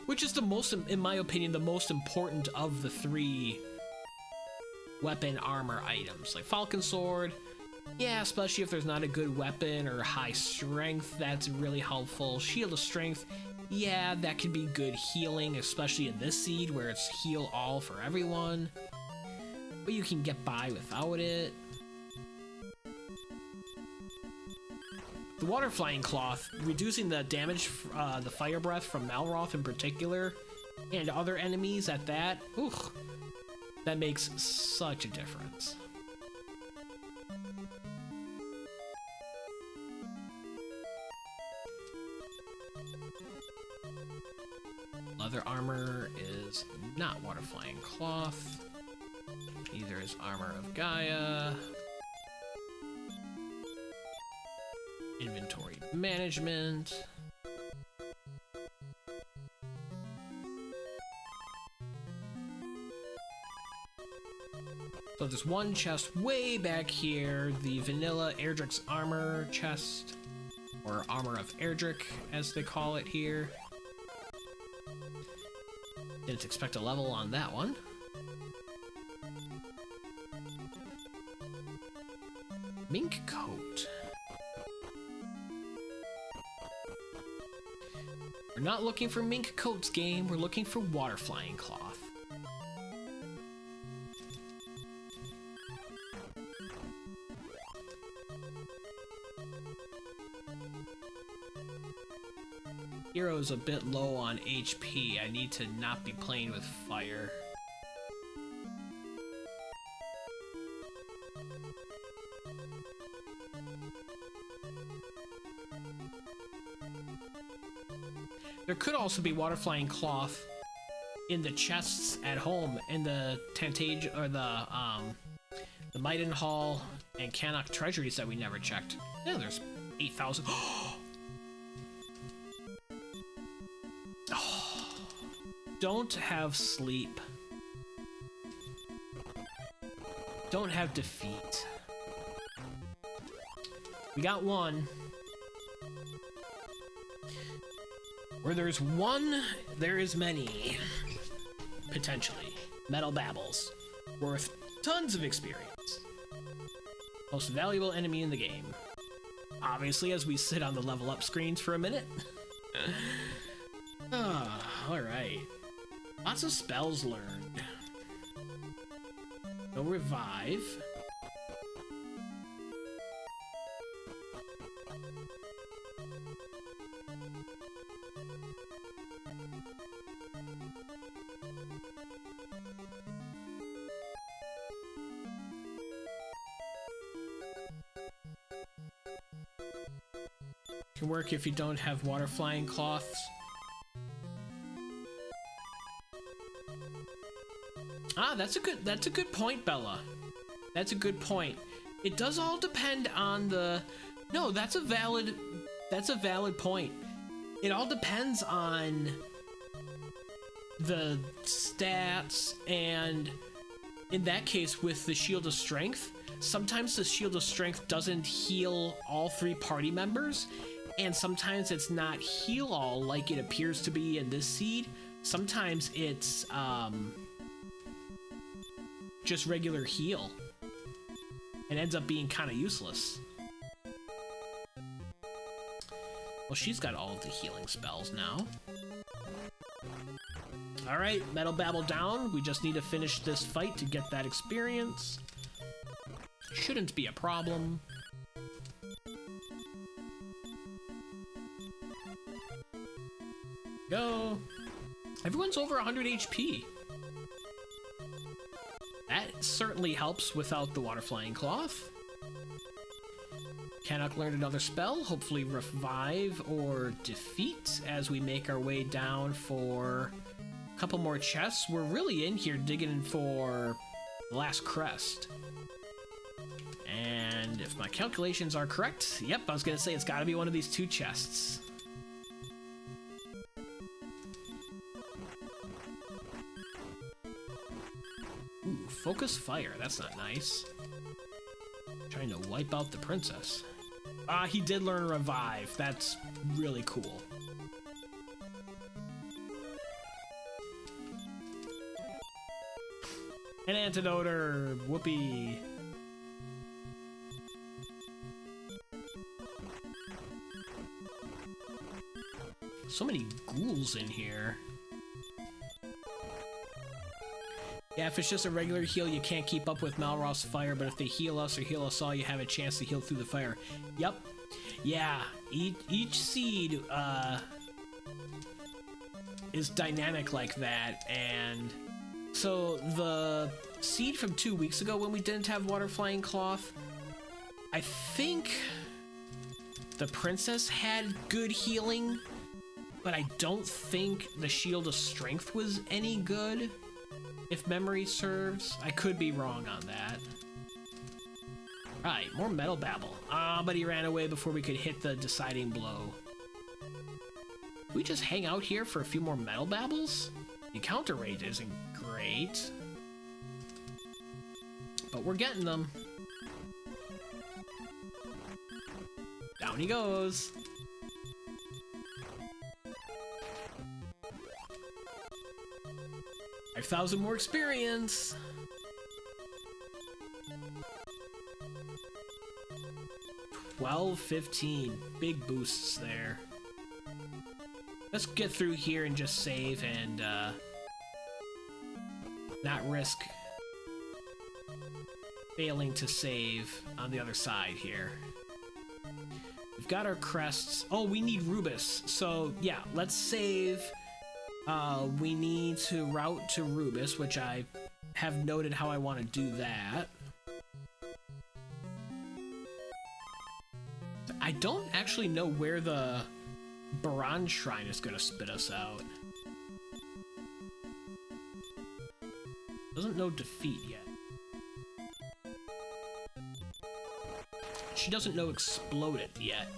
Which is the most, in my opinion, the most important of the three weapon armor items. Like Falcon Sword, yeah, especially if there's not a good weapon or high strength, that's really helpful. Shield of Strength, yeah, that could be good healing, especially in this seed where it's heal all for everyone. But you can get by without it. The Water Flying Cloth, reducing the damage, the Fire Breath from Malroth in particular, and other enemies at that, oof, that makes such a difference. Leather armor is not Water Flying Cloth. Neither is Armor of Gaia. Inventory management. So there's one chest way back here, the vanilla Erdrick's armor chest, or Armor of Erdrick as they call it here. Didn't expect a level on that one. Mink coat. We're not looking for mink coats, game. We're looking for water flying cloth. Hero's a bit low on HP. I need to not be playing with fire. There could also be water flying cloth in the chests at home in the Tantagel or the Maiden Hall and Cannock treasuries that we never checked. Yeah, there's 8,000. Don't have sleep. Don't have defeat. We got one. Where there's one, there is many. Potentially. Metal Babbles. Worth tons of experience. Most valuable enemy in the game. Obviously, as we sit on the level up screens for a minute. Alright. Lots of spells learned. No revive. Can work if you don't have water flying cloths. Ah, that's a good point, Bella. That's a good point. It does all depend on the... No, that's a valid point. It all depends on the stats, and in that case with the Shield of Strength, sometimes the Shield of Strength doesn't heal all three party members, and sometimes it's not heal all like it appears to be in this seed. sometimes it's just regular heal and ends up being kind of useless. Well, she's got all of the healing spells now. Alright, Metal Babble down. We just need to finish this fight to get that experience. Shouldn't be a problem. Go. Everyone's over 100 HP. That certainly helps without the Water Flying Cloth. Cannock learned another spell, hopefully Revive or Defeat, as we make our way down for a couple more chests. We're really in here digging for the last crest. And if my calculations are correct, yep, I was gonna say it's gotta be one of these two chests. Ooh, focus fire, that's not nice. Trying to wipe out the princess. Ah, he did learn Revive. That's really cool. An antidote, whoopee. So many ghouls in here. Yeah, if it's just a regular heal, you can't keep up with Malroth's fire, but if they heal us or heal us all, you have a chance to heal through the fire. Yep. Yeah, each seed is dynamic like that, and so the seed from 2 weeks ago when we didn't have Water Flying Cloth, I think the princess had good healing, but I don't think the Shield of Strength was any good. If memory serves, I could be wrong on that. Right, more Metal Babble. Ah, but he ran away before we could hit the deciding blow. We just hang out here for a few more Metal Babbles? The encounter rate isn't great, but we're getting them. Down he goes. $5,000 more experience. $12.15. Big boosts there. Let's get through here and just save and not risk failing to save on the other side here. We've got our crests. Oh, we need Rubiss. So yeah, let's save. We need to route to Rubiss, which I have noted how I want to do that. I don't actually know where the Baron Shrine is going to spit us out. Doesn't know defeat yet. She doesn't know exploded yet.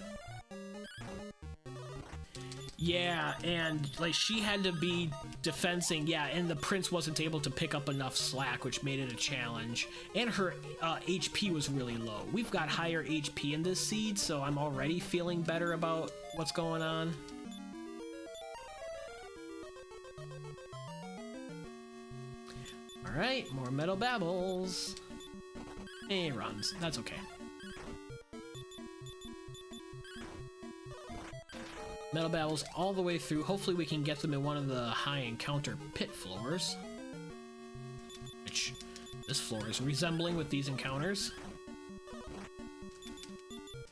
Yeah, and like she had to be defensing, yeah, and the prince wasn't able to pick up enough slack, which made it a challenge. And her HP was really low. We've got higher HP in this seed, so I'm already feeling better about what's going on. Alright, more Metal Babbles. He runs, that's okay. Metal Babbles all the way through. Hopefully we can get them in one of the high encounter pit floors, which this floor is resembling with these encounters.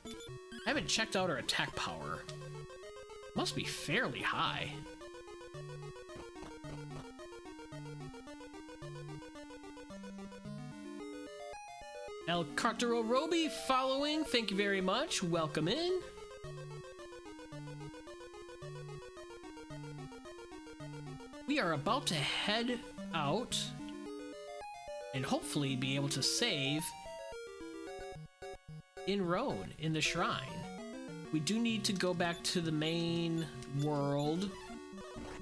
I haven't checked out our attack power. Must be fairly high. El Cartero Roby following, thank you very much. Welcome in. We are about to head out and hopefully be able to save in Rhone, in the shrine. We do need to go back to the main world,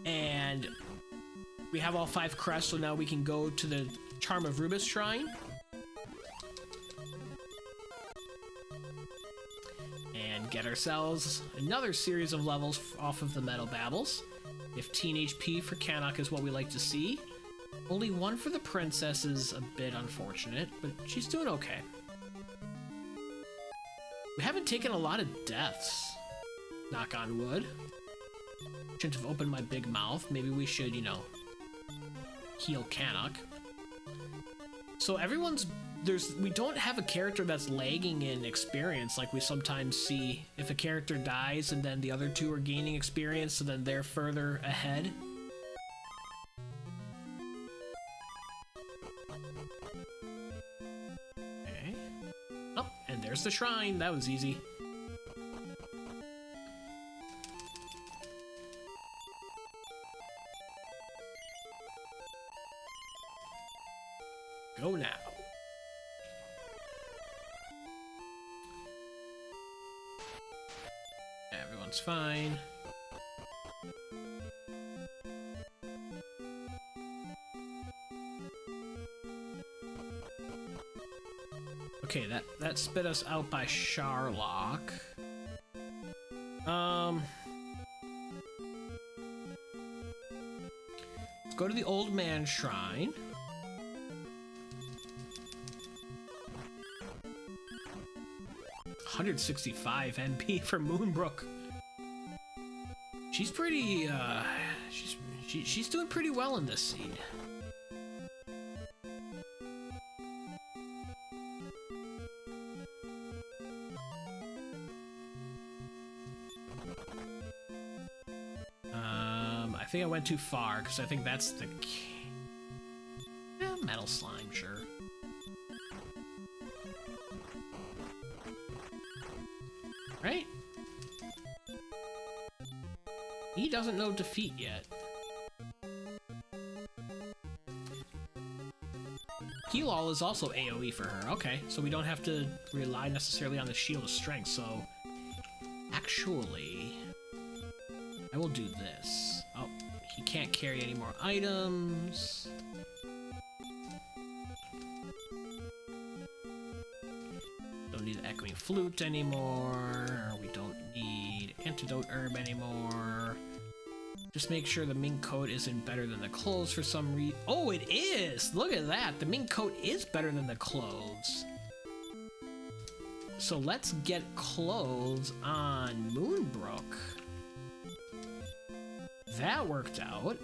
and we have all 5 crests, so now we can go to the Charm of Rubiss shrine. And get ourselves another series of levels off of the Metal Babbles. 15 HP for Cannock is what we like to see. Only 1 for the princess is a bit unfortunate, but she's doing okay. We haven't taken a lot of deaths, knock on wood. Shouldn't have opened my big mouth. Maybe we should, you know, heal Cannock. So we don't have a character that's lagging in experience like we sometimes see if a character dies and then the other two are gaining experience, so then they're further ahead. Okay. Oh, and there's the shrine. That was easy. Go now. Everyone's fine. Okay, that spit us out by Charlock. Let's go to the old man shrine. $165 MP for Moonbrooke. She's pretty, she's doing pretty well in this seed. I think I went too far, because I think that's the... metal slime, sure. Right? He doesn't know defeat yet. Heal All is also AoE for her. Okay, so we don't have to rely necessarily on the Shield of Strength, so... Actually... I will do this. Oh, he can't carry any more items. Don't need the Echoing Flute anymore. We don't need Antidote Herb anymore. Just make sure the mink coat isn't better than the clothes for some reason. Oh, it is! Look at that! The mink coat is better than the clothes. So let's get clothes on Moonbrooke. That worked out.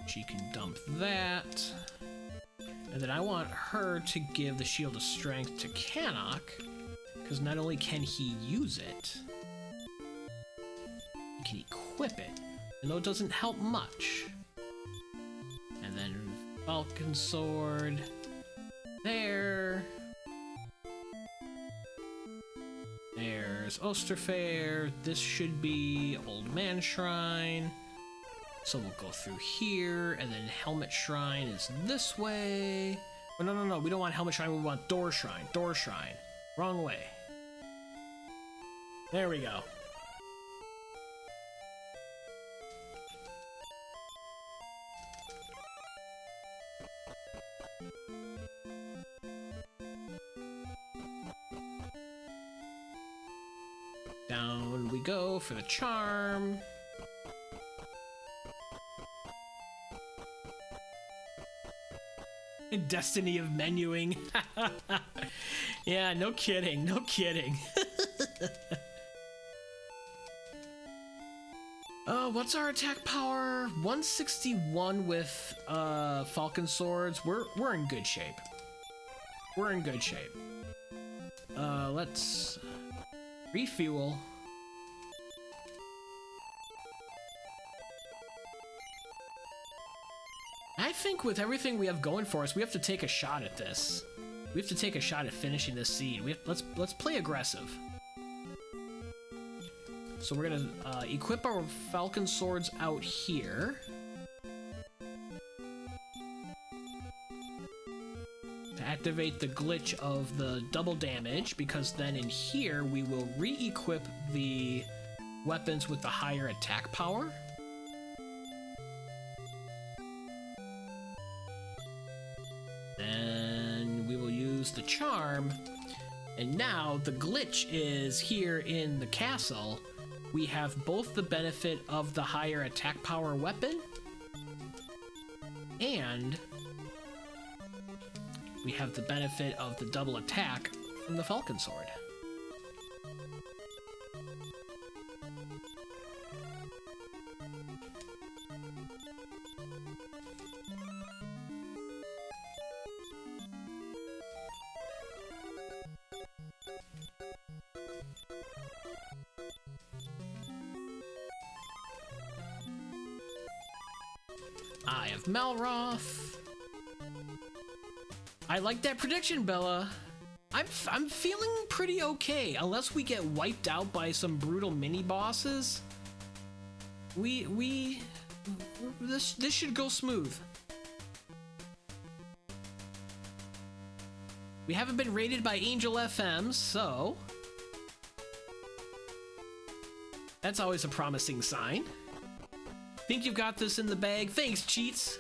She can dump that. And then I want her to give the Shield of Strength to Cannock, because not only can he use it, he can equip it, and though it doesn't help much. And then Falcon Sword there. There's Osterfair. This should be Old Man Shrine. So we'll go through here, and then Helmet Shrine is this way. Oh, no, we don't want Helmet Shrine, we want Door Shrine. Door Shrine. Wrong way. There we go. Down we go for the charm. Destiny of menuing. Yeah, no kidding, no kidding. What's our attack power? 161 with Falcon Swords. We're in good shape. We're in good shape. Let's refuel. I think with everything we have going for us, we have to take a shot at this. We have to take a shot at finishing this seed. Let's play aggressive. So we're gonna equip our Falcon Swords out here. To activate the glitch of the double damage, because then in here we will re-equip the weapons with the higher attack power. The charm And now the glitch is here in the castle. We have both the benefit of the higher attack power weapon, and we have the benefit of the double attack from the Falcon Sword. Eye of Malroth. I like that prediction, Bella. I'm feeling pretty okay, unless we get wiped out by some brutal mini bosses. This should go smooth. We haven't been rated by Angel FM, so that's always a promising sign. Think you've got this in the bag? Thanks, cheats.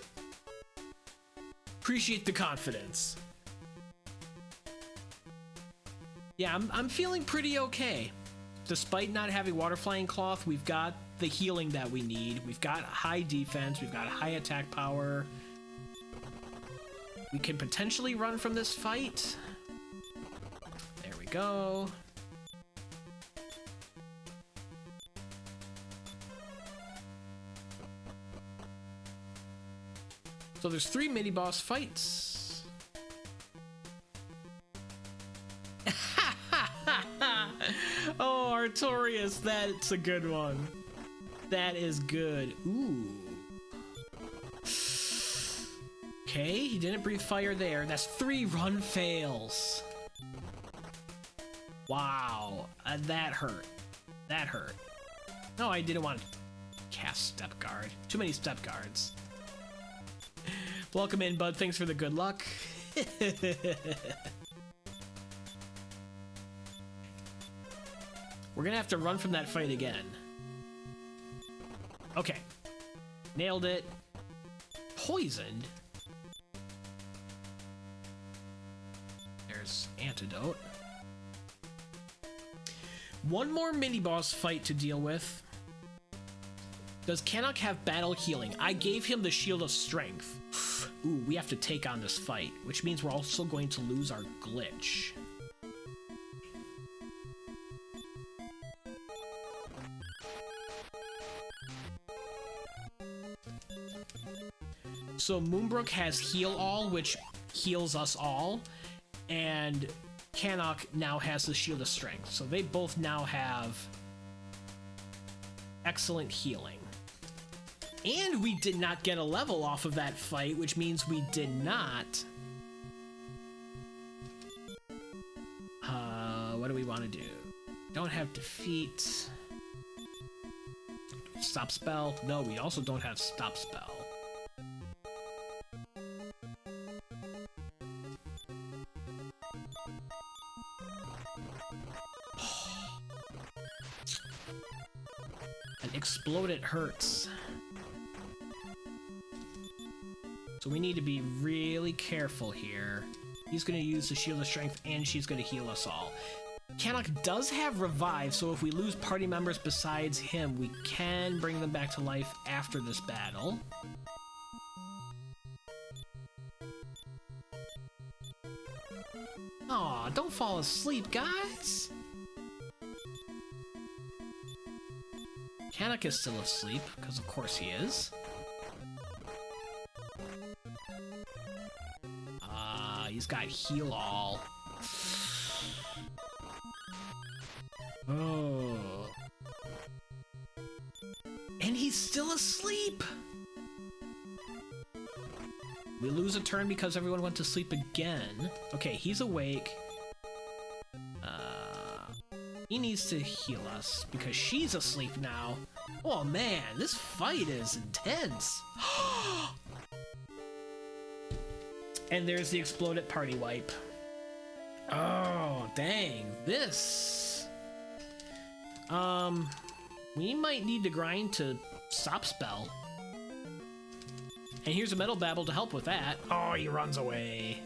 Appreciate the confidence. Yeah, I'm feeling pretty okay. Despite not having Water Flying Cloth, we've got the healing that we need. We've got high defense, we've got high attack power. We can potentially run from this fight. There we go. So there's 3 mini-boss fights. Oh, Artorias, that's a good one. That is good. Ooh. Okay, he didn't breathe fire there. That's 3 run fails. Wow, that hurt. That hurt. No, I didn't want to cast Step Guard. Too many Step Guards. Welcome in, bud. Thanks for the good luck. We're gonna have to run from that fight again. Okay. Nailed it. Poisoned. There's antidote. One more mini-boss fight to deal with. Does Cannock have battle healing? I gave him the Shield of Strength. Ooh, we have to take on this fight, which means we're also going to lose our glitch. So Moonbrooke has Heal All, which heals us all, and Cannock now has the Shield of Strength. So they both now have excellent healing. And we did not get a level off of that fight, which means we did not. What do we want to do? Don't have defeat. Stop spell. No, we also don't have stop spell. An explode, it hurts. So we need to be really careful here. He's going to use the Shield of Strength, and she's going to heal us all. Cannock does have Revive, so if we lose party members besides him, we can bring them back to life after this battle. Aw, don't fall asleep, guys! Cannock is still asleep, because of course he is. He's got Heal All. Oh. And he's still asleep! We lose a turn because everyone went to sleep again. Okay, he's awake. He needs to heal us because she's asleep now. Oh man, this fight is intense. And there's the exploded party wipe. Oh, dang. This. We might need to grind to stop spell. And here's a Metal Babble to help with that. Oh, he runs away.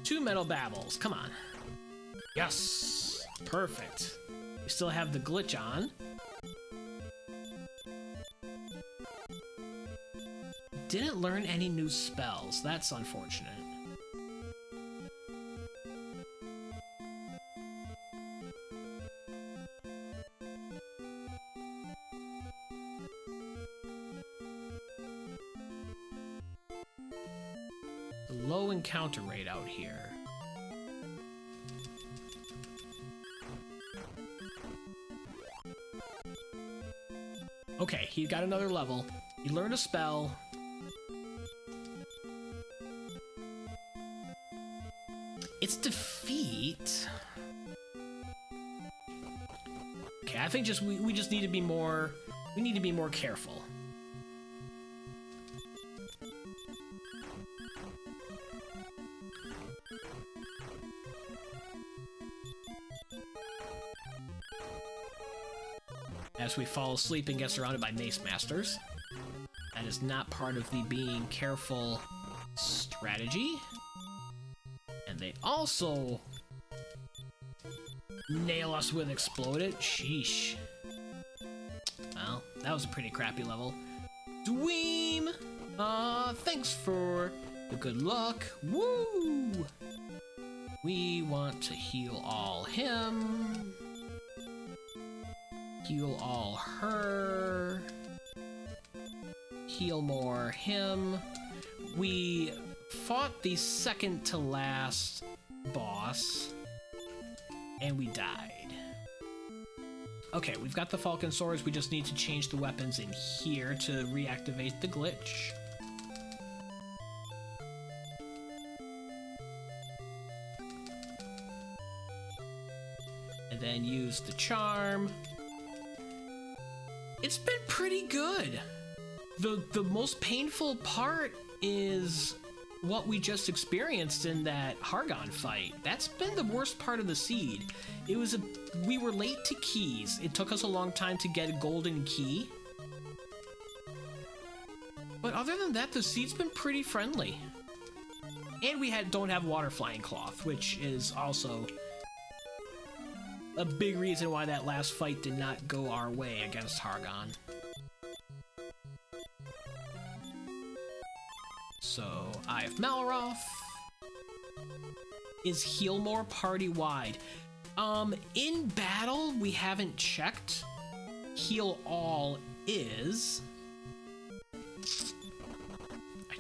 2 metal babbles. Come on. Yes. Perfect. We still have the glitch on. Didn't learn any new spells. That's unfortunate. Low encounter rate out here. Okay, he got another level. He learned a spell. It's defeat. Okay, I think we just need to be more. We need to be more careful. As we fall asleep and get surrounded by Mace Masters. That is not part of the being careful strategy. And they also nail us with Exploded. Sheesh. Well, that was a pretty crappy level. Dweem! Thanks for the good luck. Woo! We want to heal all him. Heal all her. Heal more him. We fought the second to last boss, and we died. Okay, we've got the Falcon Swords. We just need to change the weapons in here to reactivate the glitch. And then use the charm. It's been pretty good. The most painful part is what we just experienced in that Hargon fight. That's been the worst part of the seed. We were late to keys. It took us a long time to get a golden key. But other than that, the seed's been pretty friendly. And we don't have water flying cloth, which is also a big reason why that last fight did not go our way against Hargon. So, Eye of Malroth. Is heal more party-wide? In battle, we haven't checked. Heal all is. I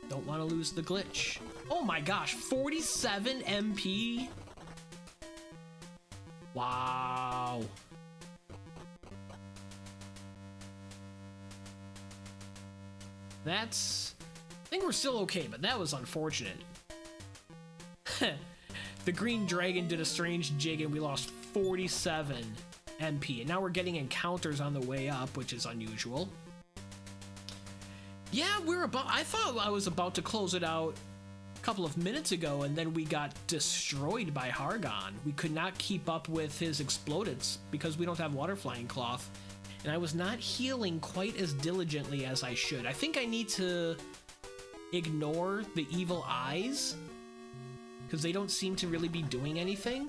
don't want to lose the glitch. Oh my gosh, 47 MP? Wow. That's... I think we're still okay, but that was unfortunate. The green dragon did a strange jig and we lost 47 MP. And now we're getting encounters on the way up, which is unusual. Yeah, I thought I was about to close it out a couple of minutes ago, and then we got destroyed by Hargon. We could not keep up with his explodeds because we don't have water flying cloth. And I was not healing quite as diligently as I should. I think I need to ignore the evil eyes because they don't seem to really be doing anything.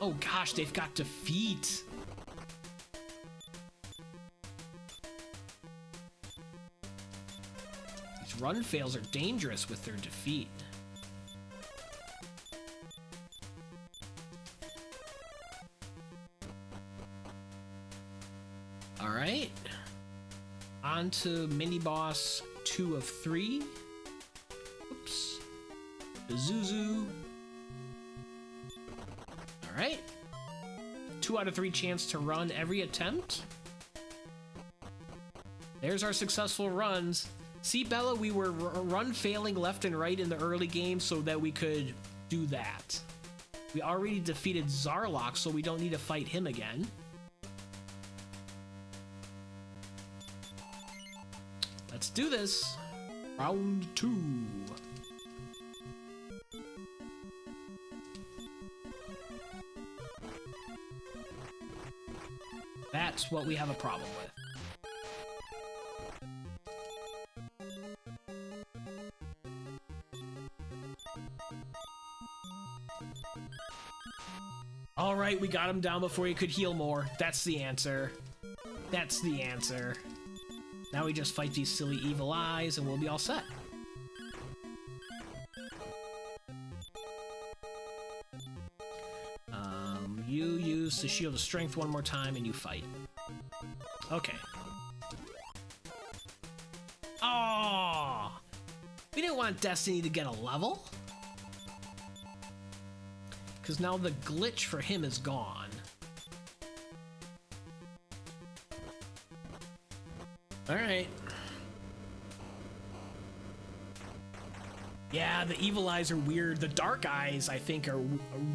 Oh gosh, they've got defeat. These run fails are dangerous with their defeat. Alright. On to mini-boss 2 of 3. Oops. Zuzu. Alright. 2 out of 3 chance to run every attempt. There's our successful runs. See, Bella, we were run failing left and right in the early game so that we could do that. We already defeated Zarlok, so we don't need to fight him again. Let's do this. Round 2. That's what we have a problem with. All right, we got him down before he could heal more. That's the answer. That's the answer. Now we just fight these silly evil eyes and we'll be all set. You use the Shield of Strength one more time and you fight. Okay. Oh! We didn't want Destiny to get a level. Because now the glitch for him is gone. Alright. Yeah, the evil eyes are weird. The dark eyes, I think, are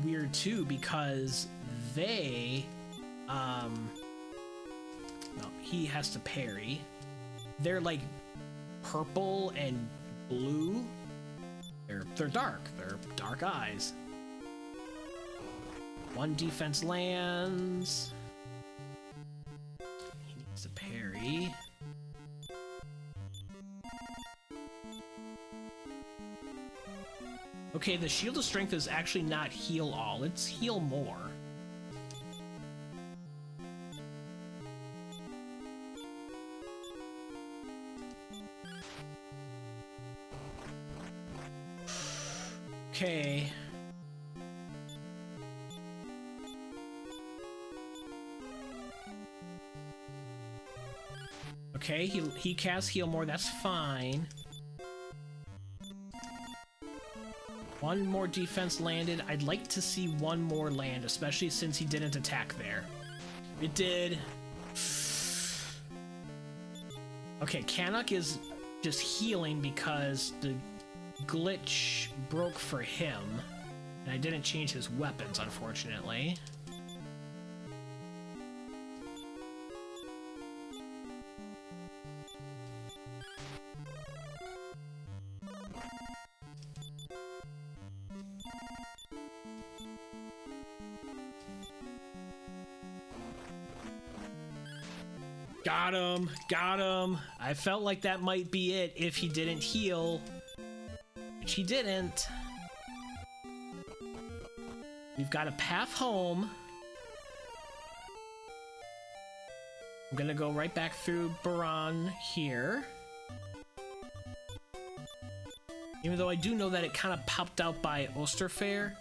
weird too because they... No, he has to parry. They're like purple and blue. They're dark. They're dark eyes. One defense lands. He needs to parry. Okay, the Shield of Strength is actually not heal all, it's heal more. Okay. Okay, he casts heal more, that's fine. One more defense landed. I'd like to see one more land, especially since he didn't attack there. It did. Okay, Cannock is just healing because the glitch broke for him. And I didn't change his weapons, unfortunately. Got him, got him. I felt like that might be it if he didn't heal, which he didn't. We've got a path home. I'm gonna go right back through Baron here. Even though I do know that it kind of popped out by Osterfair.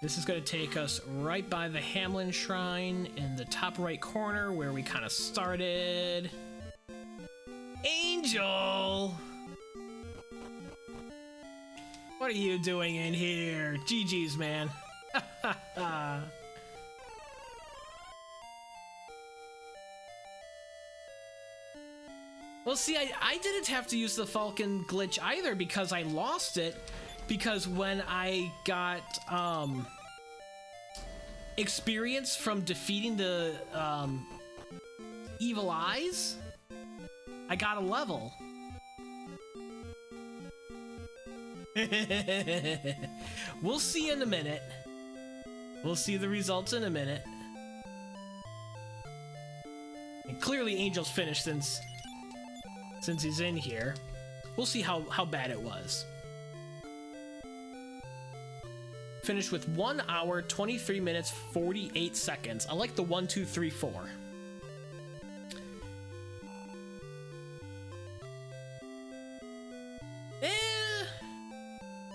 This is going to take us right by the Hamlin Shrine in the top right corner where we kind of started. Angel! What are you doing in here? GG's, man. Well, see, I didn't have to use the Falcon glitch either because I lost it. Because when I got experience from defeating the evil eyes, I got a level. We'll see in a minute. We'll see the results in a minute. And clearly Angel's finished since he's in here. We'll see how bad it was. Finished with 1 hour, 23 minutes, 48 seconds. I like the 1, 2, 3, 4.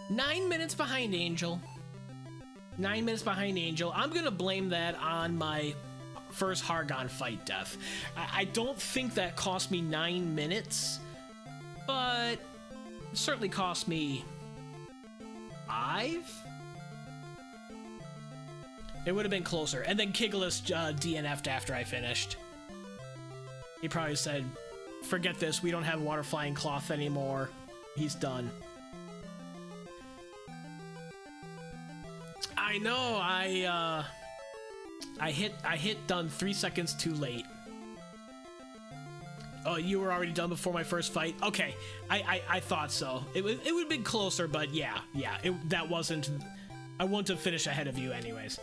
9 minutes behind Angel. 9 minutes behind Angel. I'm gonna blame that on my first Hargon fight death. I don't think that cost me 9 minutes, but it certainly cost me 5? It would have been closer. And then Kiglis DNF'd after I finished. He probably said, forget this, we don't have water flying cloth anymore. He's done. I know, I hit done 3 seconds too late. Oh, you were already done before my first fight? Okay, I thought so. It would have been closer, but yeah, that wasn't... I wouldn't have finished ahead of you anyways.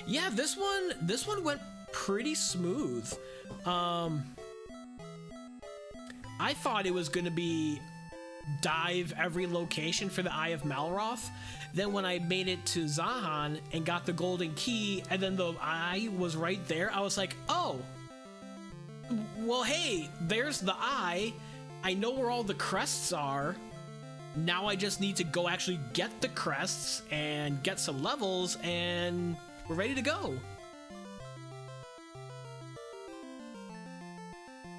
Yeah, this one went pretty smooth. I thought it was gonna be dive every location for the Eye of Malroth. Then when I made it to Zahan and got the golden key, and then the eye was right there, I was like, oh, well, hey, there's the eye. I know where all the crests are. Now I just need to go actually get the crests and get some levels, and we're ready to go.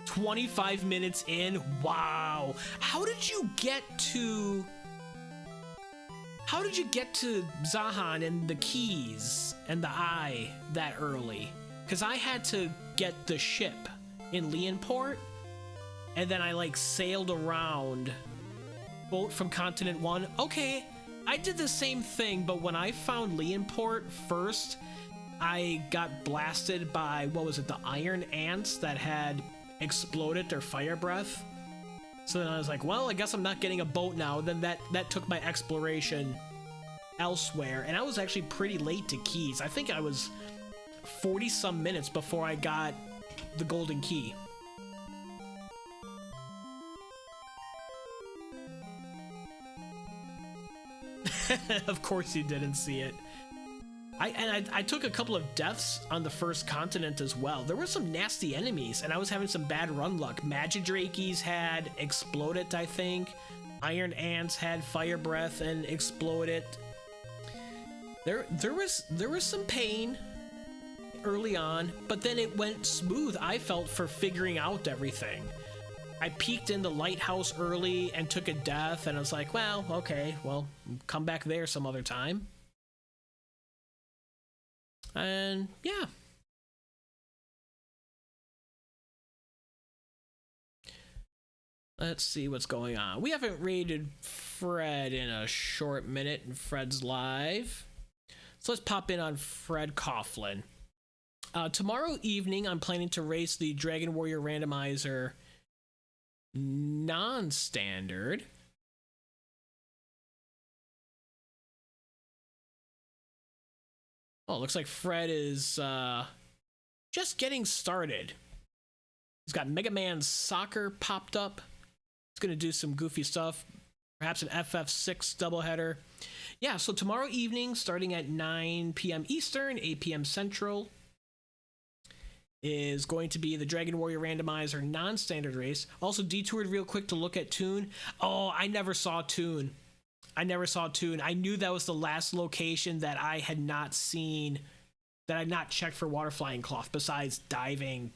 25 minutes in. Wow. How did you get to Zahan and the keys and the eye that early? Because I had to get the ship in Leonport, and then I like sailed around, boat from Continent 1. Okay, I did the same thing, but when I found Leonport first, I got blasted by, what was it, the iron ants that had exploded their fire breath. So then I was like, well, I guess I'm not getting a boat now. Then that took my exploration elsewhere, and I was actually pretty late to keys. I think I was 40 some minutes before I got the golden key. Of course you didn't see it. I took a couple of deaths on the first continent as well. There were some nasty enemies, and I was having some bad run luck. Magidrakes had exploded, I think. Iron ants had fire breath and exploded. There was some pain early on, but then it went smooth, I felt, for figuring out everything. I peeked in the lighthouse early and took a death, and I was like, well, okay, well, come back there some other time. And yeah. Let's see what's going on. We haven't raided Fred in a short minute, and Fred's live. So let's pop in on Fred Coughlin. Tomorrow evening, I'm planning to race the Dragon Warrior Randomizer non-standard. Oh, looks like Fred is just getting started. He's got Mega Man Soccer popped up. He's going to do some goofy stuff. Perhaps an FF6 doubleheader. Yeah, so tomorrow evening, starting at 9 p.m. Eastern, 8 p.m. Central, is going to be the Dragon Warrior Randomizer non-standard race. Also detoured real quick to look at Toon. Oh, I never saw Toon. I knew that was the last location that I had not seen, that I had not checked for water flying cloth, besides diving,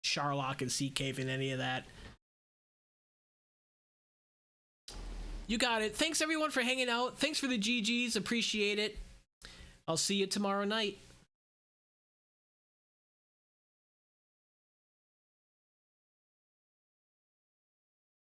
Charlock, and Sea Cave, and any of that. You got it. Thanks everyone for hanging out. Thanks for the GGs. Appreciate it. I'll see you tomorrow night.